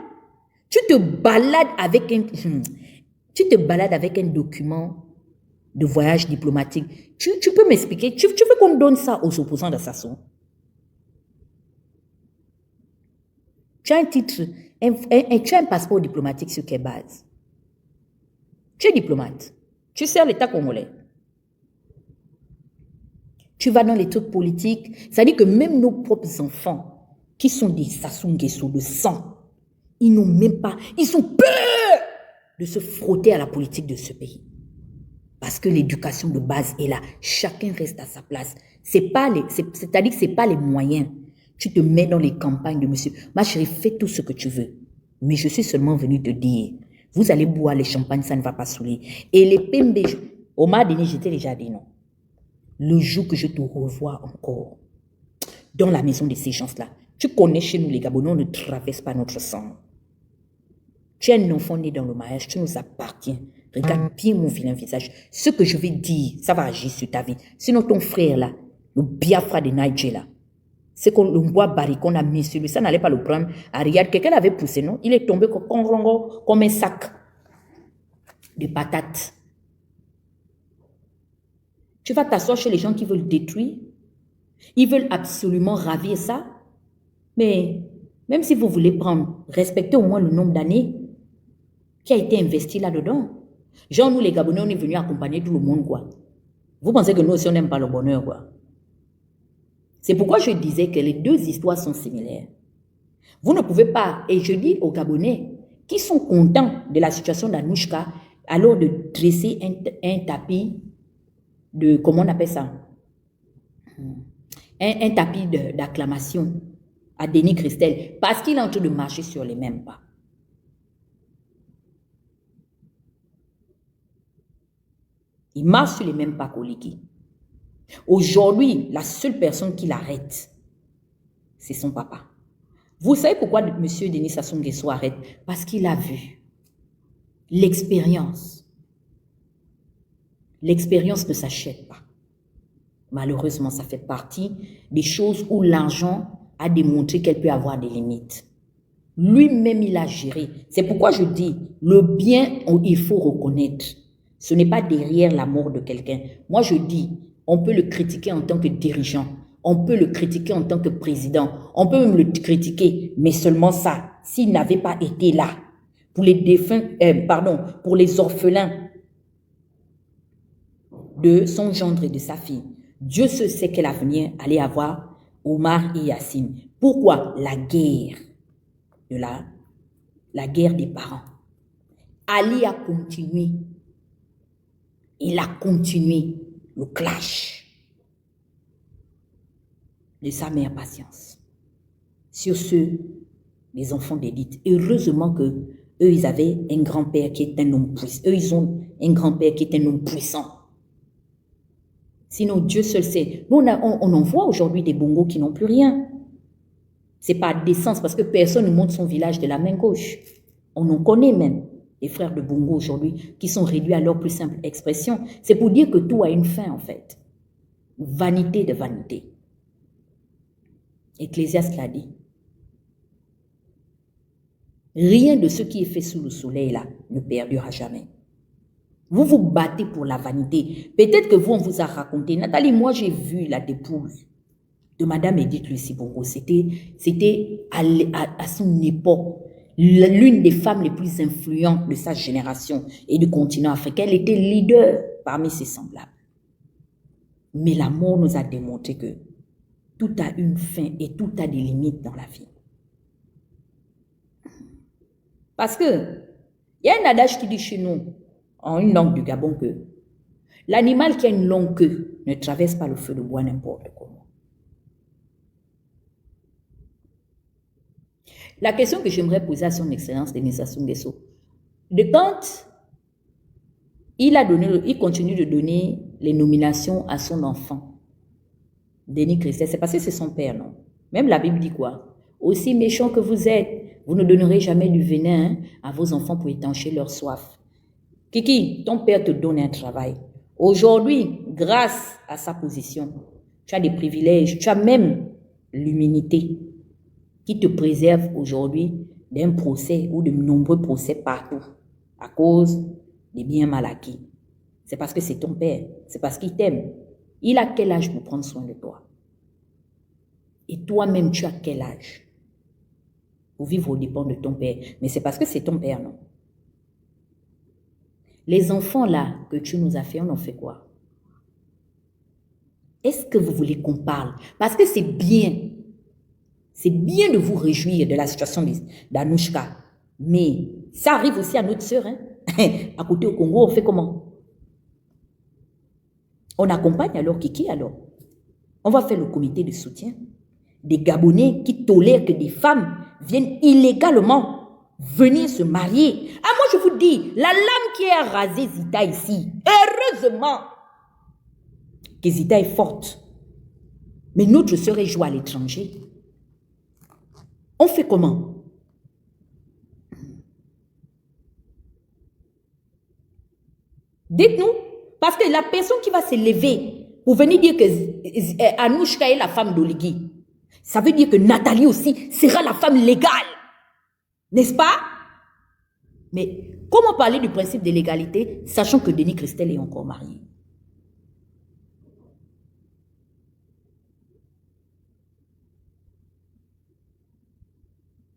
Tu te balades avec un document de voyage diplomatique. Tu peux m'expliquer, tu veux qu'on donne ça aux opposants d'Assassin? Tu as un titre, tu as un passeport diplomatique sur quelle base? Tu es diplomate. Tu sers l'État congolais. Tu vas dans les trucs politiques. C'est-à-dire que même nos propres enfants, qui sont des Sassou Nguesso de sang, ils n'ont même pas, ils ont peur de se frotter à la politique de ce pays. Parce que l'éducation de base est là. Chacun reste à sa place. C'est-à-dire que ce n'est pas les moyens. Tu te mets dans les campagnes de monsieur. Ma chérie, fais tout ce que tu veux. Mais je suis seulement venu te dire, vous allez boire les champagnes, ça ne va pas saouler. Et les Pembe, Omar Denis, j'étais déjà dit non. Le jour que je te revois encore dans la maison de ces gens-là, tu connais chez nous les Gabonais, on ne traverse pas notre sang. Tu es un enfant né dans le mariage, tu nous appartiens. Regarde bien mon vilain visage. Ce que je vais dire, ça va agir sur ta vie. Sinon ton frère là, le Biafra de Niger là, c'est qu'on le bois baril qu'on a mis sur lui, ça n'allait pas le prendre. Ah, regarde, quelqu'un l'avait poussé, non? Il est tombé comme un sac de patates. Tu vas t'asseoir chez les gens qui veulent détruire. Ils veulent absolument ravir ça. Mais même si vous voulez prendre, respectez au moins le nombre d'années qui a été investi là-dedans. Genre, nous les Gabonais, on est venus accompagner tout le monde, quoi. Vous pensez que nous aussi, on n'aime pas le bonheur, quoi. C'est pourquoi je disais que les deux histoires sont similaires. Vous ne pouvez pas, et je dis aux Gabonais, qui sont contents de la situation d'Anouchka, alors de dresser un tapis de, comment on appelle ça? Un tapis d'acclamation à Denis Christel, parce qu'il est en train de marcher sur les mêmes pas. Il marche sur les mêmes pas qu'Oliki. Aujourd'hui, la seule personne qui l'arrête, c'est son papa. Vous savez pourquoi M. Denis Sassou Nguesso arrête? Parce qu'il a vu l'expérience. L'expérience ne s'achète pas. Malheureusement, ça fait partie des choses où l'argent a démontré qu'elle peut avoir des limites. Lui-même, il a géré. C'est pourquoi je dis, le bien, il faut reconnaître. Ce n'est pas derrière la mort de quelqu'un. Moi, je dis, on peut le critiquer en tant que dirigeant. On peut le critiquer en tant que président. On peut même le critiquer, mais seulement ça. S'il n'avait pas été là, pour les défunts, pour les orphelins de son gendre et de sa fille, Dieu seul sait quel avenir allait avoir Omar et Yassine. Pourquoi? La guerre des parents. Ali a continué. Il a continué le clash de sa mère patience sur ceux des enfants d'élite. Heureusement que eux, ils avaient un grand-père qui est un homme puissant. Eux, ils ont un grand-père qui est un homme puissant. Sinon, Dieu seul sait. Nous, on en voit aujourd'hui des bongos qui n'ont plus rien. Ce n'est pas décence parce que personne ne monte son village de la main gauche. On en connaît même les frères de bongo aujourd'hui qui sont réduits à leur plus simple expression. C'est pour dire que tout a une fin en fait. Vanité de vanité. Ecclésiaste l'a dit. Rien de ce qui est fait sous le soleil là ne perdurera jamais. Vous vous battez pour la vanité. Peut-être que vous, on vous a raconté. Nathalie, moi j'ai vu la dépouille de Madame Edith Lucie Bongo. C'était à son époque l'une des femmes les plus influentes de sa génération et du continent africain. Elle était leader parmi ses semblables. Mais la mort nous a démontré que tout a une fin et tout a des limites dans la vie. Parce que il y a un adage qui dit chez nous, en une langue du Gabon, que l'animal qui a une longue queue ne traverse pas le feu de bois n'importe comment. La question que j'aimerais poser à son excellence Denis Sassou Nguesso, de quand il continue de donner les nominations à son enfant, Denis Christel, c'est parce que c'est son père, non? Même la Bible dit quoi? Aussi méchant que vous êtes, vous ne donnerez jamais du venin à vos enfants pour étancher leur soif. Kiki, ton père te donne un travail. Aujourd'hui, grâce à sa position, tu as des privilèges, tu as même l'immunité qui te préserve aujourd'hui d'un procès ou de nombreux procès partout à cause des biens mal acquis. C'est parce que c'est ton père, c'est parce qu'il t'aime. Il a quel âge pour prendre soin de toi? Et toi-même, tu as quel âge pour vivre aux dépens de ton père? Mais c'est parce que c'est ton père, non? Les enfants là que tu nous as fait, on en fait quoi? Est-ce que vous voulez qu'on parle? Parce que c'est bien. C'est bien de vous réjouir de la situation d'Anouchka. Mais ça arrive aussi à notre sœur. Hein? À côté au Congo, on fait comment? On accompagne alors Kiki alors. On va faire le comité de soutien. Des Gabonais qui tolèrent que des femmes viennent illégalement venir se marier. Ah, moi je vous dis, la lame qui a rasé Zita ici, heureusement que Zita est forte. Mais notre sœur est jouée à l'étranger. On fait comment? Dites-nous, parce que la personne qui va se lever pour venir dire que Anouchka est la femme d'Oligui, ça veut dire que Nathalie aussi sera la femme légale. N'est-ce pas? Mais comment parler du principe de l'égalité, sachant que Denis Christel est encore marié?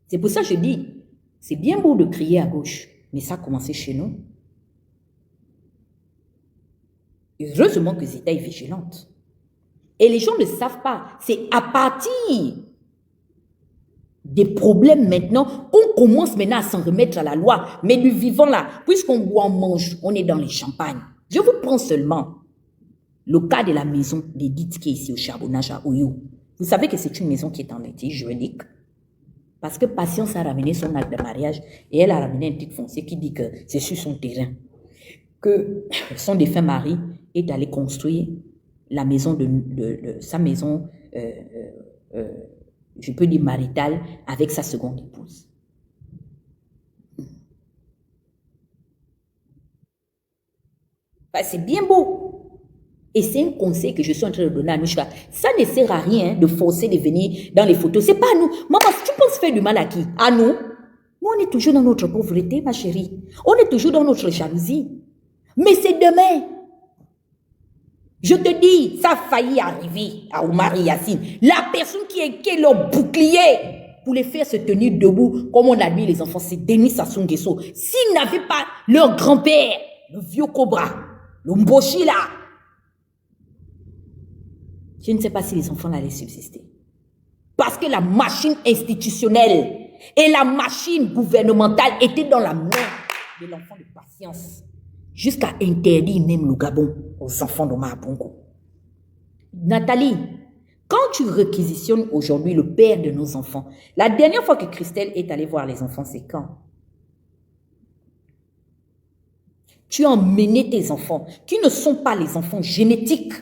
C'est pour ça que je dis, c'est bien beau de crier à gauche, mais ça a commencé chez nous. Heureusement que Zita est vigilante. Et les gens ne savent pas. C'est à partir des problèmes maintenant qu'on commence maintenant à s'en remettre à la loi. Mais du vivant là, puisqu'on boit, on mange, on est dans les champagnes. Je vous prends seulement le cas de la maison d'Edith qui est ici au Charbonnage à Oyo. Vous savez que c'est une maison qui est en litige juridique. Parce que Patience a ramené son acte de mariage et elle a ramené un titre foncier qui dit que c'est sur son terrain. Que son défunt mari est allé construire la maison sa maison, je peux dire maritale, avec sa seconde épouse. C'est bien beau. Et c'est un conseil que je suis en train de donner à Anouchka. Ça ne sert à rien de forcer de venir dans les photos. C'est pas à nous. Maman, tu penses faire du mal à qui? À nous? Nous, on est toujours dans notre pauvreté, ma chérie. On est toujours dans notre jalousie. Mais c'est demain. Je te dis, ça a failli arriver à Omar et Yacine. La personne qui est leur bouclier pour les faire se tenir debout, comme on admire les enfants, c'est Denis Sassou Nguesso. S'ils n'avaient pas leur grand-père, le vieux Cobra, le Mboshi là, je ne sais pas si les enfants allaient subsister. Parce que la machine institutionnelle et la machine gouvernementale étaient dans la main de l'enfant de Patience. Jusqu'à interdire même le Gabon aux enfants d'Omar Bongo. Nathalie, quand tu réquisitionnes aujourd'hui le père de nos enfants, la dernière fois que Christelle est allée voir les enfants, c'est quand? Tu as emmené tes enfants, qui ne sont pas les enfants génétiques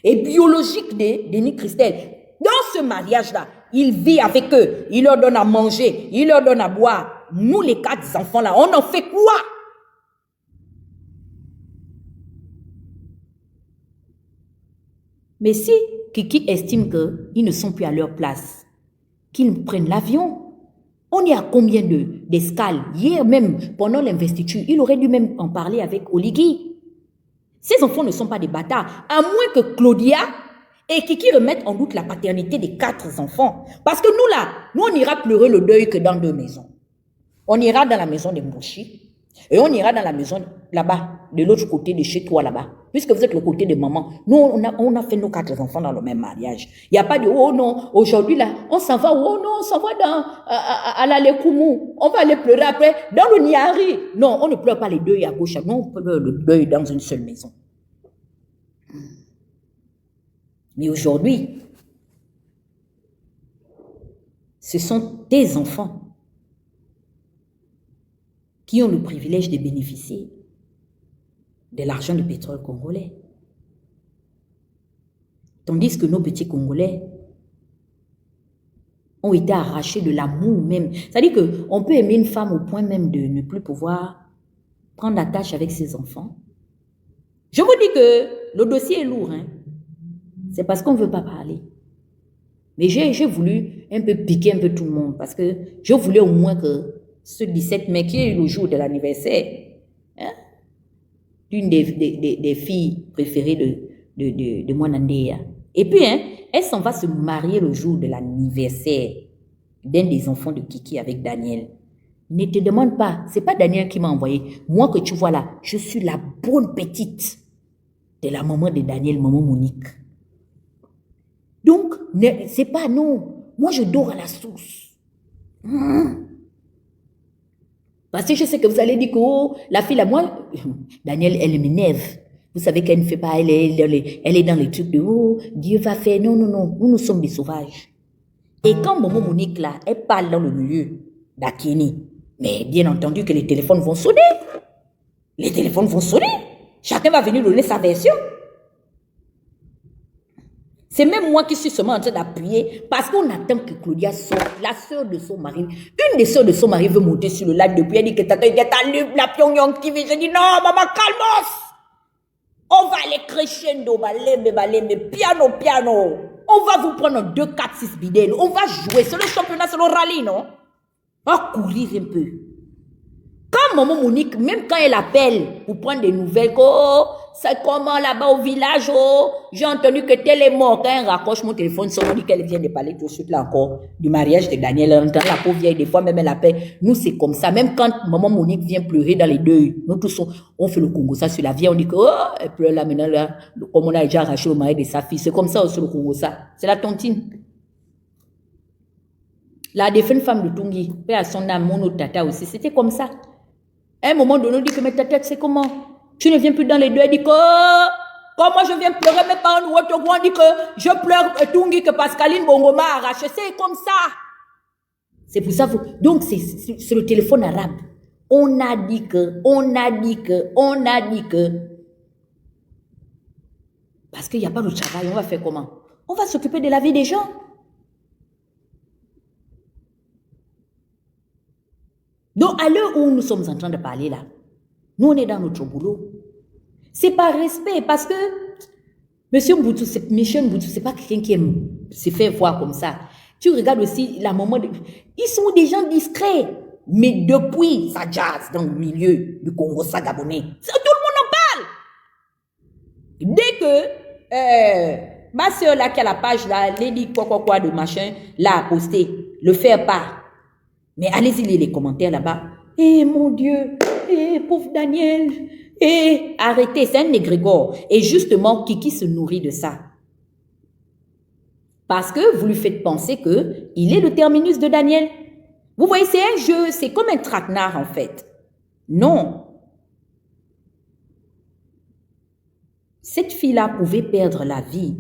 et biologiques de Denis Christelle. Dans ce mariage-là, il vit avec eux, il leur donne à manger, il leur donne à boire. Nous, les 4 enfants-là, on en fait quoi? Mais si Kiki estime qu'ils ne sont plus à leur place, qu'ils prennent l'avion, on est à combien d'escales? Hier même, pendant l'investiture, il aurait dû même en parler avec Oligui. Ces enfants ne sont pas des bâtards, à moins que Claudia et Kiki remettent en doute la paternité des 4 enfants. Parce que nous là, nous on ira pleurer le deuil que dans 2 maisons. On ira dans la maison de Mouchi et on ira dans la maison là-bas, de l'autre côté de chez toi là-bas. Puisque vous êtes le côté de maman. Nous, on a fait nos 4 enfants dans le même mariage. Il n'y a pas de, oh non, aujourd'hui là, on s'en va, oh non, on s'en va à la Lekoumou. On va aller pleurer après dans le Niari. Non, on ne pleure pas les deuils à gauche. Non, on pleure le deuil dans une seule maison. Mais aujourd'hui, ce sont tes enfants qui ont le privilège de bénéficier de l'argent du pétrole congolais. Tandis que nos petits Congolais ont été arrachés de l'amour même. C'est-à-dire qu'on peut aimer une femme au point même de ne plus pouvoir prendre la tâche avec ses enfants. Je vous dis que le dossier est lourd, hein. C'est parce qu'on ne veut pas parler. Mais j'ai voulu un peu piquer un peu tout le monde parce que je voulais au moins que ce 17 mai, qui est le jour de l'anniversaire, hein, d'une des filles préférées de Mwanandea. Et puis, hein, elle s'en va se marier le jour de l'anniversaire d'un des enfants de Kiki avec Daniel. Ne te demande pas, c'est pas Daniel qui m'a envoyé. Moi que tu vois là, je suis la bonne petite de la maman de Daniel, maman Monique. Donc, c'est pas non. Moi, je dors à la source. Parce que je sais que vous allez dire que oh, la fille, là, moi, Daniel, elle m'énerve. Vous savez qu'elle ne fait pas, elle est dans les trucs de oh, Dieu va faire. Non, non, non, nous sommes des sauvages. Et quand maman Monique, là, elle parle dans le milieu d'Akini, mais bien entendu que les téléphones vont sonner. Les téléphones vont sonner. Chacun va venir donner sa version. C'est même moi qui suis seulement en train d'appuyer parce qu'on attend que Claudia sorte, la sœur de son mari. Une des sœurs de son mari veut monter sur le live depuis. Elle dit que t'as la Pyongyang TV. Je dis non, maman, calmos. On va aller crescendo, balembe, piano, piano. On va vous prendre 2, 4, 6 bidèles. On va jouer. C'est le championnat, c'est le rallye, non? On va courir un peu. Quand maman Monique, même quand elle appelle pour prendre des nouvelles, oh, c'est comment là-bas au village, oh, j'ai entendu que tel est mort. Quand elle raccroche mon téléphone, on dit qu'elle vient de parler tout de suite là encore du mariage de Daniel. Elle entend la pauvre vieille, des fois même elle appelle. Nous, c'est comme ça. Même quand maman Monique vient pleurer dans les deuils, nous tous, on fait le Congo ça sur la vieille. On dit que, oh, elle pleure là maintenant, là, comme on a déjà arraché le mari de sa fille. C'est comme ça aussi le Congo ça. C'est la tontine. La défunte femme de Tungi, paix à son âme, mon autre tata aussi, c'était comme ça. À un moment donné, on dit que mais ta tête, c'est comment? Tu ne viens plus dans les deux. Elle dit que, quand moi je viens pleurer, mes parents nous retrouvent, on dit que je pleure Tungi, que Pascaline Bongo m'a arraché. C'est comme ça. C'est pour ça. Donc, c'est le téléphone arabe. On a dit que. Parce qu'il n'y a pas de travail, on va faire comment? On va s'occuper de la vie des gens. Donc, à l'heure où nous sommes en train de parler là, nous, on est dans notre boulot. C'est par respect, parce que Michel Mboutou, c'est pas quelqu'un qui aime se faire voir comme ça. Tu regardes aussi la maman, ils sont des gens discrets. Mais depuis, ça jazz dans le milieu du Congo, ça gabonais. Tout le monde en parle. Dès que ma soeur là, qui a la page là, Lady quoi de machin, là, a posté, le faire part. Mais allez-y lire les commentaires là-bas. Eh mon Dieu, eh pauvre Daniel, eh arrêtez, c'est un égrégore. Et justement, Kiki se nourrit de ça. Parce que vous lui faites penser qu'il est le terminus de Daniel. Vous voyez, c'est un jeu, c'est comme un traquenard en fait. Non. Cette fille-là pouvait perdre la vie.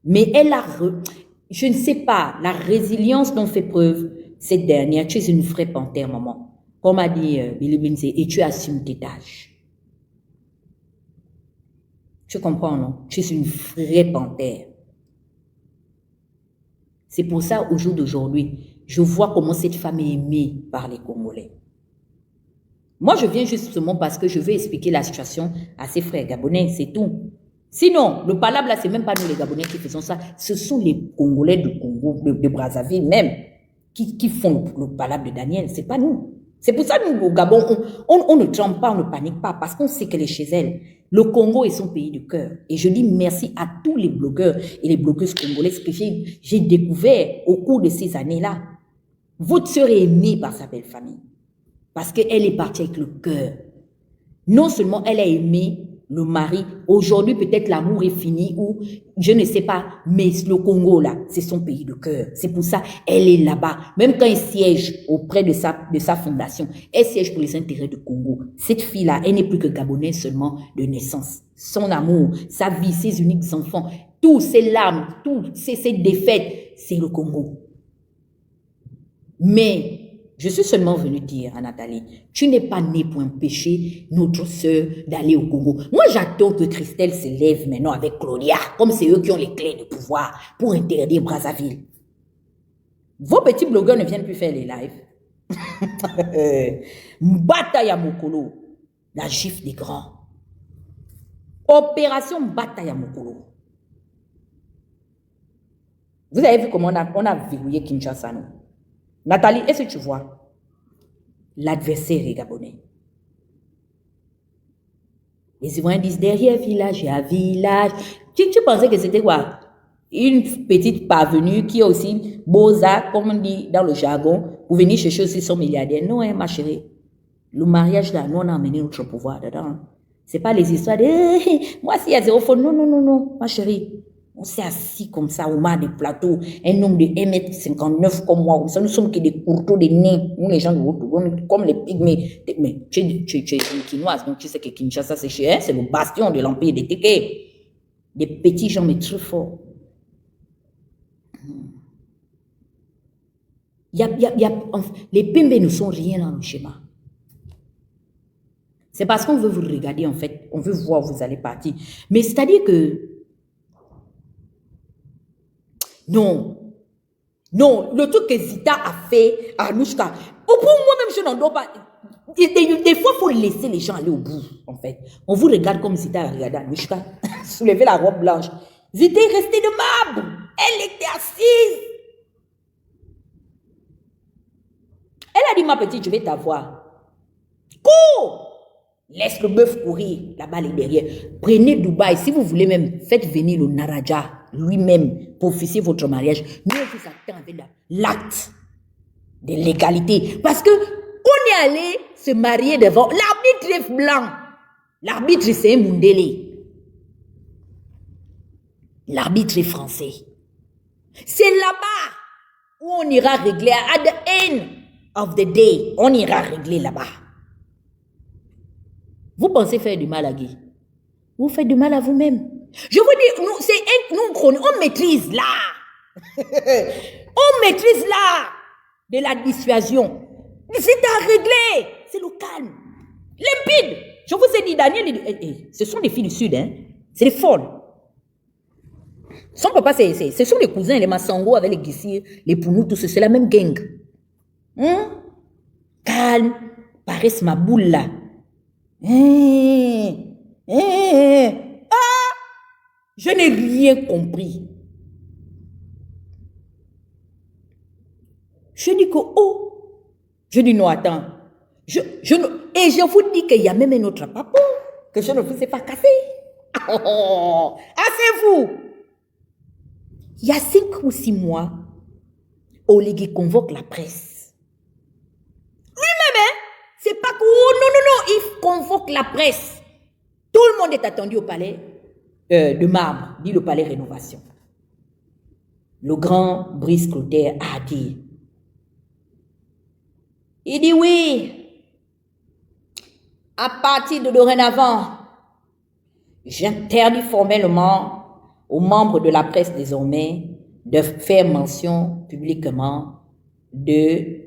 Mais elle a... Je ne sais pas, la résilience dont fait preuve cette dernière. Tu es une vraie panthère, maman. Comme a dit Billy Binze, et tu assumes tes tâches. Tu comprends, non? Tu es une vraie panthère. C'est pour ça, au jour d'aujourd'hui, je vois comment cette femme est aimée par les Congolais. Moi, je viens justement parce que je veux expliquer la situation à ses frères gabonais, c'est tout. Sinon, le palabre là, c'est même pas nous les Gabonais qui faisons ça. Ce sont les Congolais du Congo, de Brazzaville même, qui font le palabre de Daniel. C'est pas nous. C'est pour ça que nous, au Gabon, on ne tremble pas, on ne panique pas, parce qu'on sait qu'elle est chez elle. Le Congo est son pays de cœur. Et je dis merci à tous les blogueurs et les blogueuses congolaises que j'ai découvert au cours de ces années-là. Votre sœur est aimée par sa belle famille. Parce qu'elle est partie avec le cœur. Non seulement elle a aimé le mari, aujourd'hui peut-être l'amour est fini ou je ne sais pas, mais le Congo là, c'est son pays de cœur. C'est pour ça elle est là-bas. Même quand elle siège auprès de sa fondation, elle siège pour les intérêts du Congo. Cette fille-là, elle n'est plus que gabonaise seulement de naissance. Son amour, sa vie, ses uniques enfants, tous ses larmes, toutes ses défaites, c'est le Congo. Mais je suis seulement venue dire à Nathalie, tu n'es pas née pour empêcher notre sœur d'aller au Congo. Moi, j'attends que Christelle se lève maintenant avec Claudia, comme c'est eux qui ont les clés de pouvoir pour interdire Brazzaville. Vos petits blogueurs ne viennent plus faire les lives. Bataille à Mokolo, la gifle des grands. Opération Bataille à Mokolo. Vous avez vu comment on a verrouillé Kinshasa, non? Nathalie, est-ce que tu vois? L'adversaire est gabonais. Les Ivoiriens disent derrière village, il y a village. Tu pensais que c'était quoi? Une petite parvenue qui a aussi beaux-arts, comme on dit dans le jargon, pour venir chercher aussi son milliardaire. Non, hein, ma chérie. Le mariage là, nous on a amené notre pouvoir dedans. C'est pas les histoires de moi s'il y a zéro faute. Non, non, non, non, ma chérie. On s'est assis comme ça au mar des plateaux, un homme de 1,59 m comme moi, nous sommes que des courteaux, des nains, nous les gens de haut, comme les pygmées. Mais tu es une quinoise, donc tu sais que Kinshasa c'est cher, c'est le bastion de l'empire des Téké. Des petits gens mais très forts. Les Pembe ne sont rien dans le schéma. C'est parce qu'on veut vous regarder en fait, on veut voir où vous allez partir. Mais c'est-à-dire que non, le truc que Zita a fait à Anouchka, au bout, moi-même, je n'en dois pas. Des fois, il faut laisser les gens aller au bout, en fait. On vous regarde comme Zita a regardé Anouchka, soulever la robe blanche. Zita est restée de marbre. Elle était assise. Elle a dit, ma petite, je vais t'avoir. Cours! Laisse le bœuf courir, la balle est derrière. Prenez Dubaï, si vous voulez même, faites venir le Naraja lui-même pour officier votre mariage. Mais on vous attend avec l'acte de l'égalité. Parce que on est allé se marier devant. L'arbitre est blanc. L'arbitre, c'est un Mundele. L'arbitre est français. C'est là-bas où on ira régler. At the end of the day, on ira régler là-bas. Vous pensez faire du mal à Guy? Vous faites du mal à vous-même. Je vous dis, on maîtrise là. On maîtrise là de la dissuasion. C'est à régler. C'est le calme. Limpide. Je vous ai dit, Daniel, ce sont des filles du Sud, hein. C'est des folles. Son papa, ce sont les cousins, les Massango avec les Guissir, les Pounou, tout ça, c'est la même gang. Calme, paresse ma boule là. Je n'ai rien compris. Je dis que, je dis non, attends. Et je vous dis qu'il y a même un autre papa que je ne vous ai pas cassé. Asseyez-vous. Il y a 5 ou 6 mois, Oligui convoque la presse. Lui-même, hein? C'est pas que, non, il convoque la presse. Tout le monde est attendu au palais de Marbre, dit le palais Rénovation. Le grand Brice Clotaire a dit, il dit oui, à partir de dorénavant, j'interdis formellement aux membres de la presse désormais de faire mention publiquement de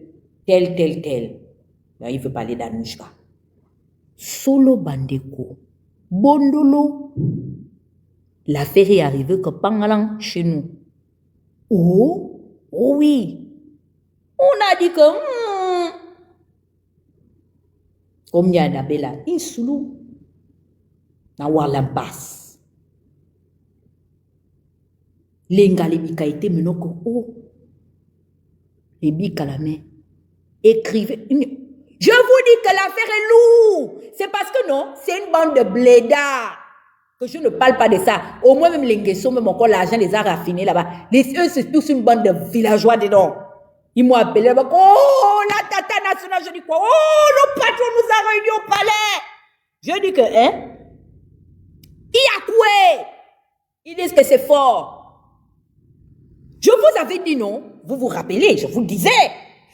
tel. Ben, il veut parler d'Anouchka. Solo Bandeko, Bondolo. L'affaire est arrivée que Pangalang chez nous. Oh oui. On a dit que comme il y a Nabela, Insoulou, na Warlampas. L'engalé bikaïté menoko les bikalamé écrivez. Je vous dis que l'affaire est lourde. C'est parce que non, c'est une bande de blédards que je ne parle pas de ça. Au moins même les Nguesso, même encore l'argent les a raffinés là-bas. Eux, c'est tous une bande de villageois dedans. Ils m'ont appelé là-bas. Oh, la tata nationale, je dis quoi? Oh, le patron nous a réunis au palais. Je dis que, il y a quoi? Ils disent que c'est fort. Je vous avais dit non, vous vous rappelez, je vous le disais.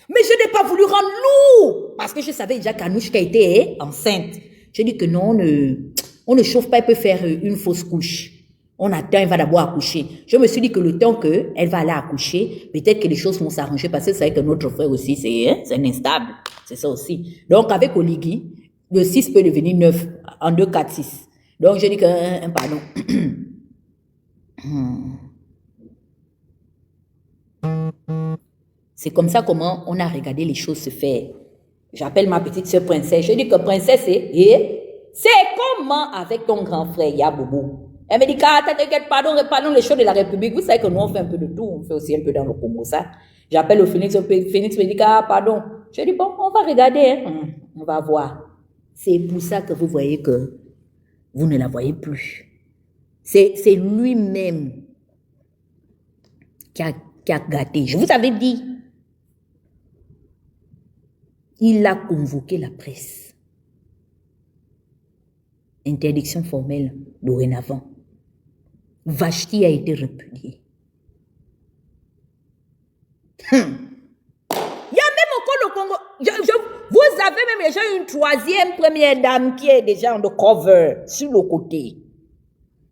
Mais je n'ai pas voulu rendre lourd. Parce que je savais déjà qu'Anouchka était enceinte. Je dis que non, on ne chauffe pas, elle peut faire une fausse couche. On attend, elle va d'abord accoucher. Je me suis dit que le temps qu'elle va aller accoucher, peut-être que les choses vont s'arranger. Parce que c'est vrai que notre frère aussi, c'est un instable. C'est ça aussi. Donc avec Oligui, le 6 peut devenir 9 en 2, 4, 6. Donc je dis que, pardon. C'est comme ça comment on a regardé les choses se faire. J'appelle ma petite soeur princesse. Je dis que princesse, c'est comment avec ton grand frère Yabobo. Elle me dit, t'inquiète, pardon les choses de la République. Vous savez que nous, on fait un peu de tout. On fait aussi un peu dans le Congo, ça. J'appelle le Phoenix me dit, pardon. Je dis, bon, on va regarder. On va voir. C'est pour ça que vous voyez que vous ne la voyez plus. C'est lui-même qui a gâté. Je vous avais dit. Il a convoqué la presse. Interdiction formelle dorénavant. Vashti a été repudiée. Il y a même encore le Congo. Vous avez même déjà une 3e première dame qui est déjà undercover sur le côté.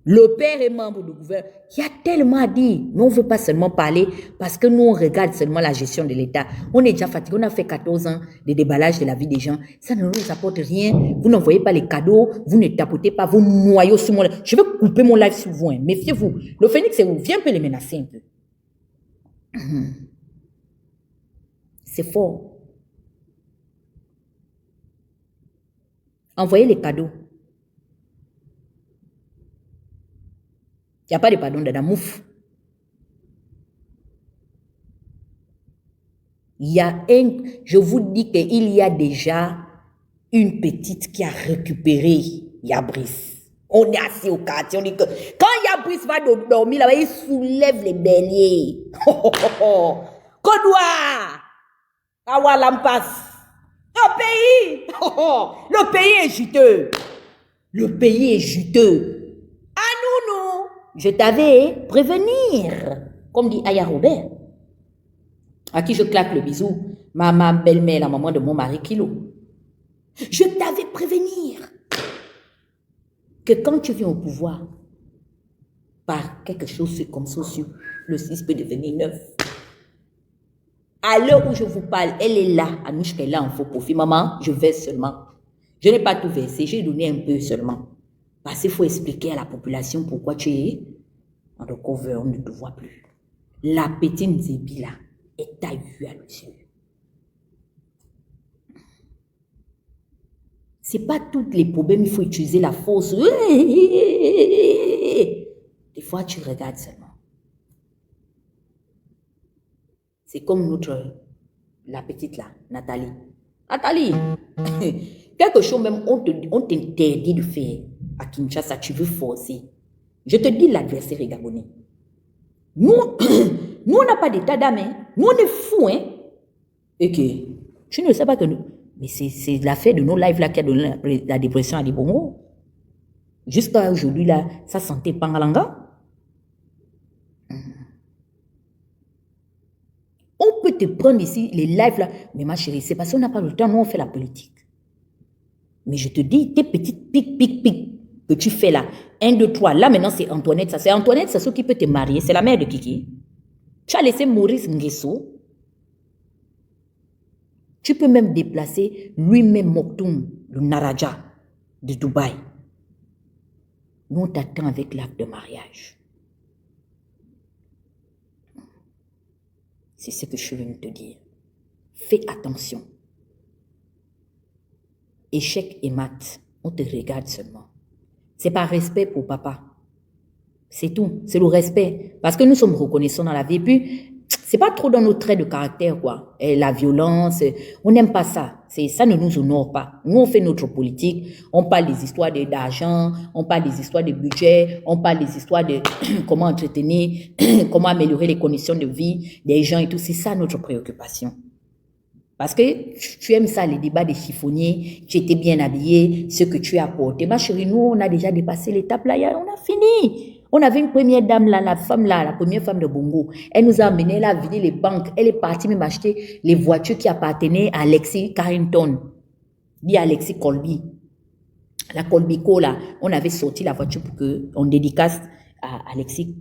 Le père est membre du gouvernement. Il y a tellement à dire. Mais on ne veut pas seulement parler parce que nous, on regarde seulement la gestion de l'État. On est déjà fatigué. On a fait 14 ans de déballage de la vie des gens. Ça ne nous apporte rien. Vous n'envoyez pas les cadeaux. Vous ne tapotez pas vos noyaux sur mon live. Je vais couper mon live sur vous. Méfiez-vous. Le phénix, c'est vous. Viens un peu les menacer un peu. C'est fort. Envoyez les cadeaux. Il n'y a pas de pardon de Damouf. Il y a je vous dis qu'il y a déjà une petite qui a récupéré Yabris. On est assis au quartier, on dit que quand Yabris va dormir là-bas, il soulève les béliers. Kodoua, Awalampas. Le pays est juteux. Le pays est juteux. À nous, je t'avais prévenir. Comme dit Aya Robert, à qui je claque le bisou, ma belle-mère, la maman de mon mari Kilo. Je t'avais prévenir que quand tu viens au pouvoir, par quelque chose comme ça, le 6 peut devenir 9. À l'heure où je vous parle, elle est là, Anouchka est là en faux profit. Maman, je verse seulement. Je n'ai pas tout versé, j'ai donné un peu seulement. Parce qu'il faut expliquer à la population pourquoi tu es en recover, on ne te voit plus. La petite Zébi là est à vue à l'yeux. Ce n'est pas tous les problèmes, il faut utiliser la force. Des fois, tu regardes seulement. C'est comme la petite là, Nathalie. Nathalie, quelque chose même, on t'interdit de faire à Kinshasa, tu veux forcer. Je te dis l'adversaire est gabonais. Nous, on n'a pas d'état d'âme, hein. Nous, on est fous, hein. Et que, tu ne sais pas que nous... Mais c'est l'affaire de nos lives là qui a donné la dépression à Libongo. Jusqu'à aujourd'hui, là, ça sentait Pangalanga. On peut te prendre ici, les lives là. Mais ma chérie, c'est parce qu'on n'a pas le temps, nous on fait la politique. Mais je te dis, tes petites pic que tu fais là, 1, 2, 3, là maintenant c'est Antoinette, ça. C'est Antoinette, c'est ceux qui peut te marier, c'est la mère de Kiki. Tu as laissé Maurice Nguesso. Tu peux même déplacer lui-même Moktoum, le Naraja de Dubaï. Nous on t'attend avec l'acte de mariage. C'est ce que je viens de te dire. Fais attention. Échec et maths, on te regarde seulement. C'est par respect pour papa. C'est tout. C'est le respect. Parce que nous sommes reconnaissants dans la vie. Et puis, c'est pas trop dans nos traits de caractère, quoi. Et la violence, on n'aime pas ça. Ça ne nous honore pas. Nous, on fait notre politique. On parle des histoires d'argent. On parle des histoires de budget. On parle des histoires de comment entretenir, comment améliorer les conditions de vie des gens et tout. C'est ça notre préoccupation. Parce que tu aimes ça, les débats des chiffonniers, tu étais bien habillé, ce que tu as apporté. Ma chérie, nous, on a déjà dépassé l'étape là, on a fini. On avait une première dame là, la femme là, la première femme de Bongo. Elle nous a amené, elle a vidé les banques. Elle est partie même acheter les voitures qui appartenaient à Alexis Carrington. Dit Alexis Colby. La Colbico là, on avait sorti la voiture pour qu'on dédicace à Alexis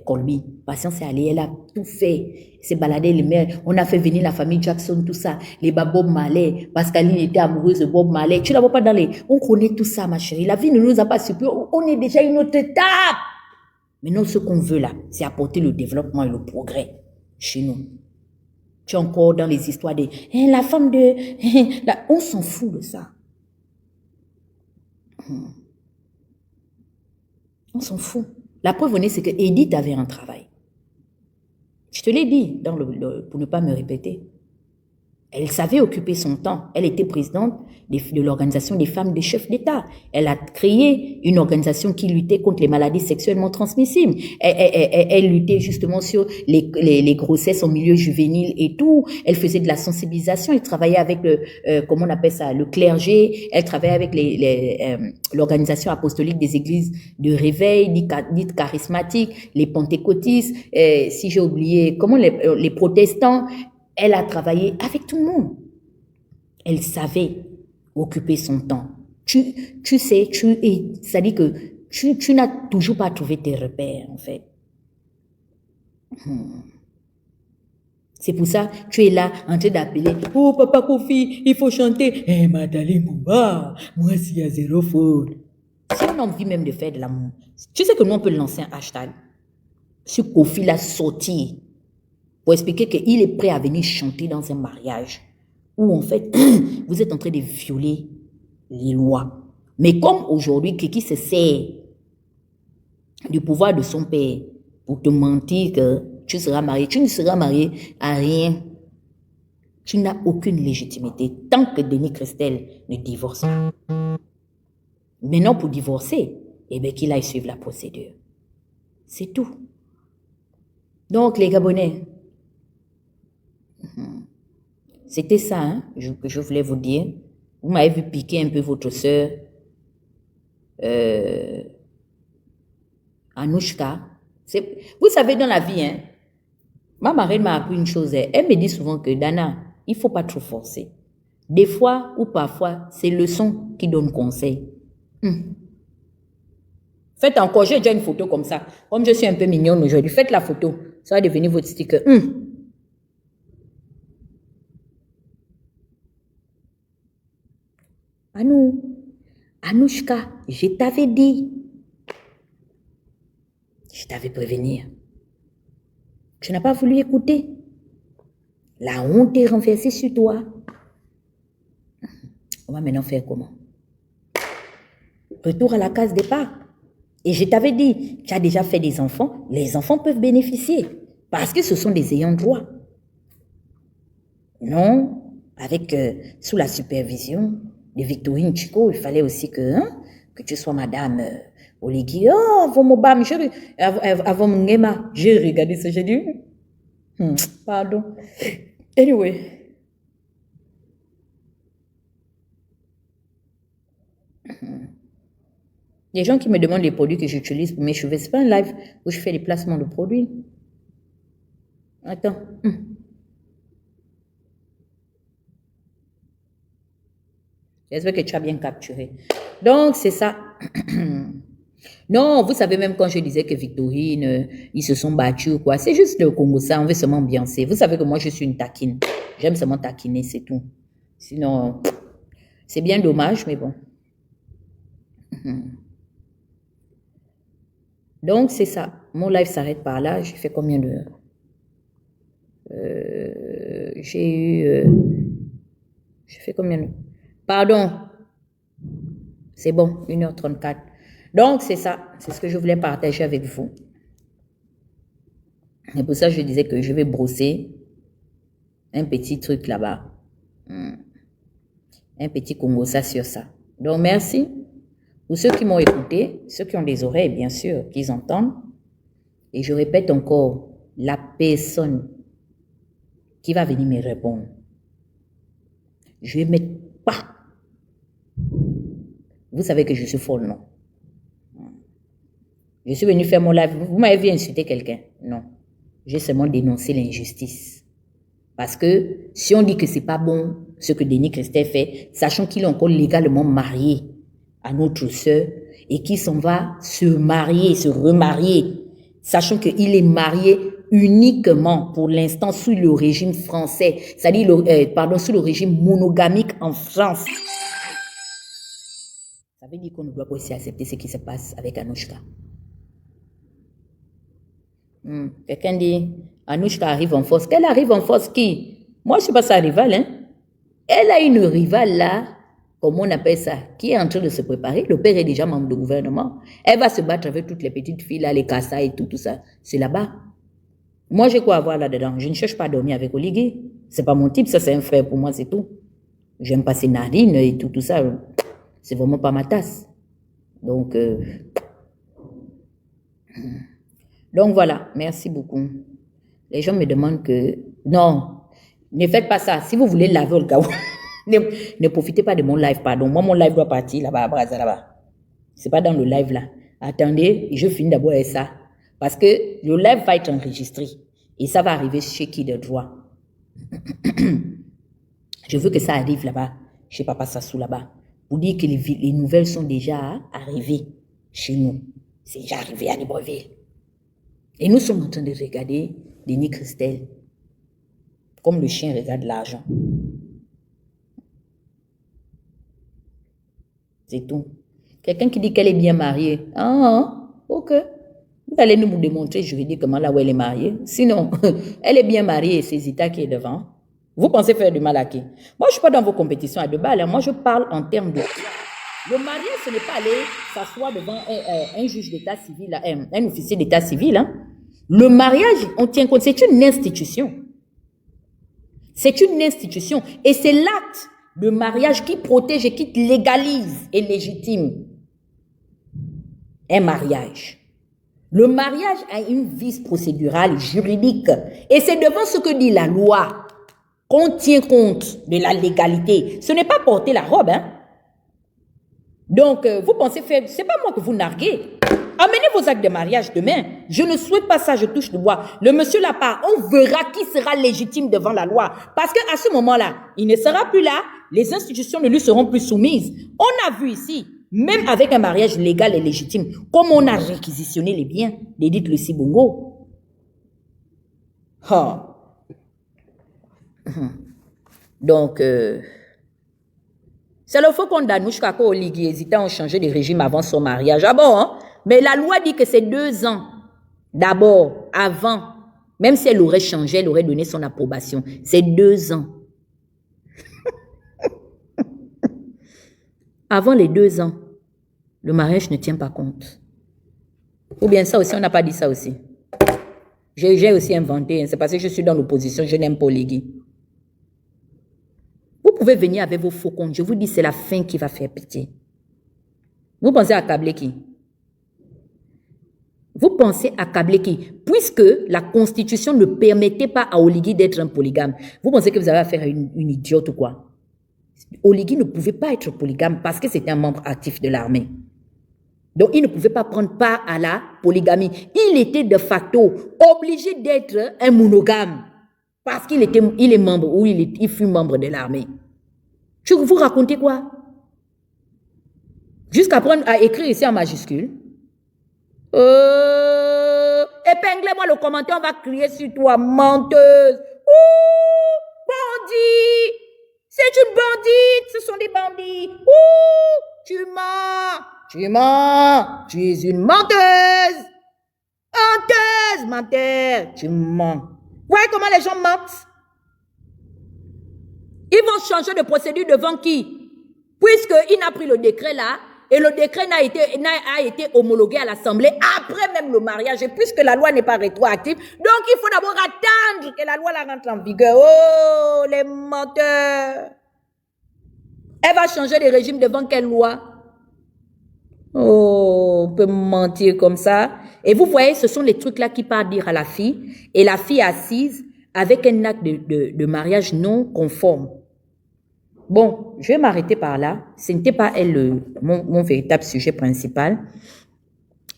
Colby. Patience est allée, elle a tout fait. Elle s'est baladée les mères. On a fait venir la famille Jackson, tout ça. Les Bob Marley. Pascaline était amoureuse de Bob Marley. Tu la vois pas dans les... On connaît tout ça, ma chérie. La vie ne nous a pas surpris. On est déjà à une autre étape. Maintenant, ce qu'on veut là, c'est apporter le développement et le progrès chez nous. Tu es encore dans les histoires de la femme de... on s'en fout de ça. On s'en fout. La preuve honnête, c'est que Edith avait un travail. Je te l'ai dit pour ne pas me répéter. Elle savait occuper son temps. Elle était présidente de l'organisation des femmes des chefs d'État. Elle a créé une organisation qui luttait contre les maladies sexuellement transmissibles. Elle luttait justement sur les grossesses en milieu juvénile et tout. Elle faisait de la sensibilisation. Elle travaillait avec comment on appelle ça, le clergé. Elle travaillait avec l'organisation apostolique des églises de réveil, dites charismatiques, les pentecôtistes. Si j'ai oublié, comment les protestants. Elle a travaillé avec tout le monde. Elle savait occuper son temps. Tu sais, ça dit que tu n'as toujours pas trouvé tes repères, en fait. C'est pour ça que tu es là en train d'appeler. Oh, papa Kofi, il faut chanter. Eh, Madali Mouba, moi, s'il y a zéro faute. Si on a envie même de faire de l'amour, tu sais que nous, on peut lancer un hashtag. Ce Kofi l'a sorti. Pour expliquer qu'il est prêt à venir chanter dans un mariage où, en fait, vous êtes en train de violer les lois. Mais comme aujourd'hui, Kiki se sert du pouvoir de son père pour te mentir que tu seras marié. Tu ne seras marié à rien. Tu n'as aucune légitimité tant que Denis Christel ne divorce pas. Maintenant, pour divorcer, eh bien, qu'il aille suivre la procédure. C'est tout. Donc, les Gabonais, c'était ça hein, que je voulais vous dire. Vous m'avez vu piquer un peu votre sœur, Anouchka. Vous savez, dans la vie, hein, ma marraine m'a appris une chose. Elle me dit souvent que, Dana, il ne faut pas trop forcer. Des fois ou parfois, c'est le son qui donne conseil. Faites encore, j'ai déjà une photo comme ça. Comme je suis un peu mignonne aujourd'hui, faites la photo. Ça va devenir votre sticker. Anouchka, je t'avais dit. Je t'avais prévenu. Tu n'as pas voulu écouter. La honte est renversée sur toi. On va maintenant faire comment? Retour à la case départ. Et je t'avais dit, tu as déjà fait des enfants, les enfants peuvent bénéficier parce que ce sont des ayants droit. Non, avec sous la supervision de Victorine Chico, il fallait aussi que tu sois madame Oligui. Oh, avant mon bam, avant mon ngema, j'ai regardé ce j'ai dit. Pardon. Anyway. Les gens qui me demandent les produits que j'utilise pour mes cheveux, ce n'est pas un live où je fais les placements de produits. Attends. J'espère que tu as bien capturé. Donc, c'est ça. Non, vous savez, même quand je disais que Victorine, ils se sont battus ou quoi, c'est juste le Congo, ça, on veut seulement ambiancer. Vous savez que moi, je suis une taquine. J'aime seulement taquiner, c'est tout. Sinon, c'est bien dommage, mais bon. Donc, c'est ça. Mon live s'arrête par là. J'ai fait combien de... j'ai fait combien de... Pardon. C'est bon, 1h34. Donc, c'est ça. C'est ce que je voulais partager avec vous. Et pour ça, je disais que je vais brosser un petit truc là-bas. Un petit Congo, ça sur ça. Donc, merci. Pour ceux qui m'ont écouté, ceux qui ont des oreilles, bien sûr, qu'ils entendent. Et je répète encore, la personne qui va venir me répondre, je ne vais mettre pas. Vous savez que je suis folle, non? Je suis venue faire mon live. Vous m'avez vu insulter quelqu'un? Non. J'ai seulement dénoncé l'injustice. Parce que si on dit que c'est pas bon ce que Denis Christel fait, sachant qu'il est encore légalement marié à notre sœur et qu'il s'en va se marier, se remarier, sachant qu'il est marié uniquement pour l'instant sous le régime français, c'est-à-dire sous le régime monogamique en France. Ça veut dire qu'on ne doit pas aussi accepter ce qui se passe avec Anouchka. Quelqu'un dit, Anouchka arrive en force. Qu'elle arrive en force qui? Moi, je ne suis pas sa rivale. Hein? Elle a une rivale là, comment on appelle ça, qui est en train de se préparer. Le père est déjà membre du gouvernement. Elle va se battre avec toutes les petites filles là, les Kassa et tout ça. C'est là-bas. Moi, j'ai quoi à voir là-dedans? Je ne cherche pas à dormir avec Oligui. C'est pas mon type, ça c'est un frère pour moi, c'est tout. J'aime pas ses narines et tout ça. C'est vraiment pas ma tasse. Donc voilà, merci beaucoup. Les gens me demandent que, non, ne faites pas ça. Si vous voulez laver le gars, ne profitez pas de mon live, pardon. Moi, mon live doit partir là-bas, à Brazza, là-bas. C'est pas dans le live là. Attendez, je finis d'abord avec ça. Parce que le live va être enregistré. Et ça va arriver chez qui de droit. Je veux que ça arrive là-bas, chez Papa Sassou là-bas. Pour dire que les nouvelles sont déjà arrivées chez nous. C'est déjà arrivé à Libreville. Et nous sommes en train de regarder Denis Christel. Comme le chien regarde l'argent. C'est tout. Quelqu'un qui dit qu'elle est bien mariée. Ah, ok. Vous allez nous démontrer juridiquement là où elle est mariée. Sinon, elle est bien mariée et c'est Zita qui est devant. Vous pensez faire du mal à qui? Moi, je ne suis pas dans vos compétitions à deux balles. Moi, je parle en termes de... Le mariage, ce n'est pas aller s'asseoir devant un juge d'état civil, un officier d'état civil. Hein. Le mariage, on tient compte, c'est une institution. C'est une institution. Et c'est l'acte de mariage qui protège et qui légalise et légitime un mariage. Le mariage a une vice procédurale juridique. Et c'est devant ce que dit la loi qu'on tient compte de la légalité. Ce n'est pas porter la robe, hein. Donc, vous pensez faire... C'est pas moi que vous narguez. Amenez vos actes de mariage demain. Je ne souhaite pas ça, je touche le bois. Le monsieur là part, on verra qui sera légitime devant la loi. Parce qu'à ce moment-là, il ne sera plus là. Les institutions ne lui seront plus soumises. On a vu ici, même avec un mariage légal et légitime, comme on a réquisitionné les biens d'Edith Lucie Bongo. Oh. Donc, c'est le faux qu'on d'Anouche Kako Oligui hésitant à changer de régime avant son mariage. Ah bon, hein? Mais la loi dit que c'est 2 ans. D'abord, avant, même si elle aurait changé, elle aurait donné son approbation. C'est 2 ans. Avant les 2 ans, le mariage ne tient pas compte. Ou bien ça aussi, on n'a pas dit ça aussi. J'ai aussi inventé, hein, c'est parce que je suis dans l'opposition, je n'aime pas Oligui. Vous pouvez venir avec vos faux comptes. Je vous dis, c'est la fin qui va faire pitié. Vous pensez accabler qui? Vous pensez accabler qui? Puisque la Constitution ne permettait pas à Oligui d'être un polygame. Vous pensez que vous avez affaire à une idiote ou quoi? Oligui ne pouvait pas être polygame parce que c'était un membre actif de l'armée. Donc, il ne pouvait pas prendre part à la polygamie. Il était de facto obligé d'être un monogame parce qu'il est membre ou il fut membre de l'armée. Je vous raconter quoi? Jusqu'à prendre à écrire ici en majuscule. Épinglez-moi le commentaire, on va crier sur toi, menteuse. Ouh, bandit. C'est une bandite, ce sont des bandits. Ouh, tu mens, tu es une menteuse. Menteur, tu mens. Vous voyez comment les gens mentent? Ils vont changer de procédure devant qui? Puisqu'il n'a pris le décret là, et le décret a été homologué à l'Assemblée après même le mariage, et puisque la loi n'est pas rétroactive, donc il faut d'abord attendre que la loi la rentre en vigueur. Oh, les menteurs! Elle va changer de régime devant quelle loi? Oh, on peut mentir comme ça. Et vous voyez, ce sont les trucs là qui partent dire à la fille, et la fille assise avec un acte de mariage non conforme. Bon, je vais m'arrêter par là. Ce n'était pas elle mon véritable sujet principal.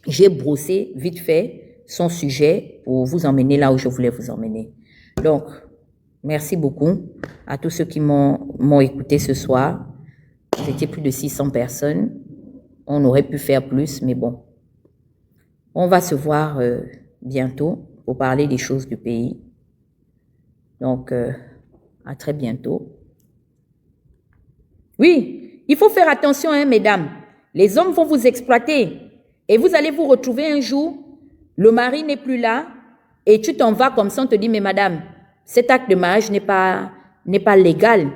J'ai brossé vite fait son sujet pour vous emmener là où je voulais vous emmener. Donc, merci beaucoup à tous ceux qui m'ont écouté ce soir. C'était plus de 600 personnes. On aurait pu faire plus, mais bon. On va se voir bientôt pour parler des choses du pays. Donc, à très bientôt. Oui, il faut faire attention, hein, mesdames. Les hommes vont vous exploiter. Et vous allez vous retrouver un jour, le mari n'est plus là, et tu t'en vas comme ça, on te dit, mais madame, cet acte de mariage n'est pas légal.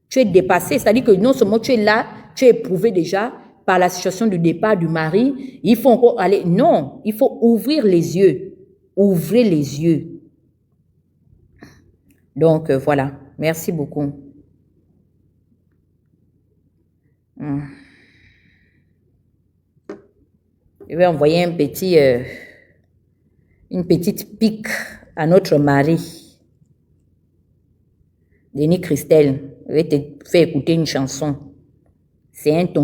Tu es dépassé. C'est-à-dire que non seulement tu es là, tu es éprouvé déjà par la situation du départ du mari. Il faut encore aller. Non, il faut ouvrir les yeux. Ouvrez les yeux. Donc, voilà. Merci beaucoup. Je vais envoyer une petite pique à notre mari, Denis Christelle. Je vais te faire écouter une chanson. C'est un ton.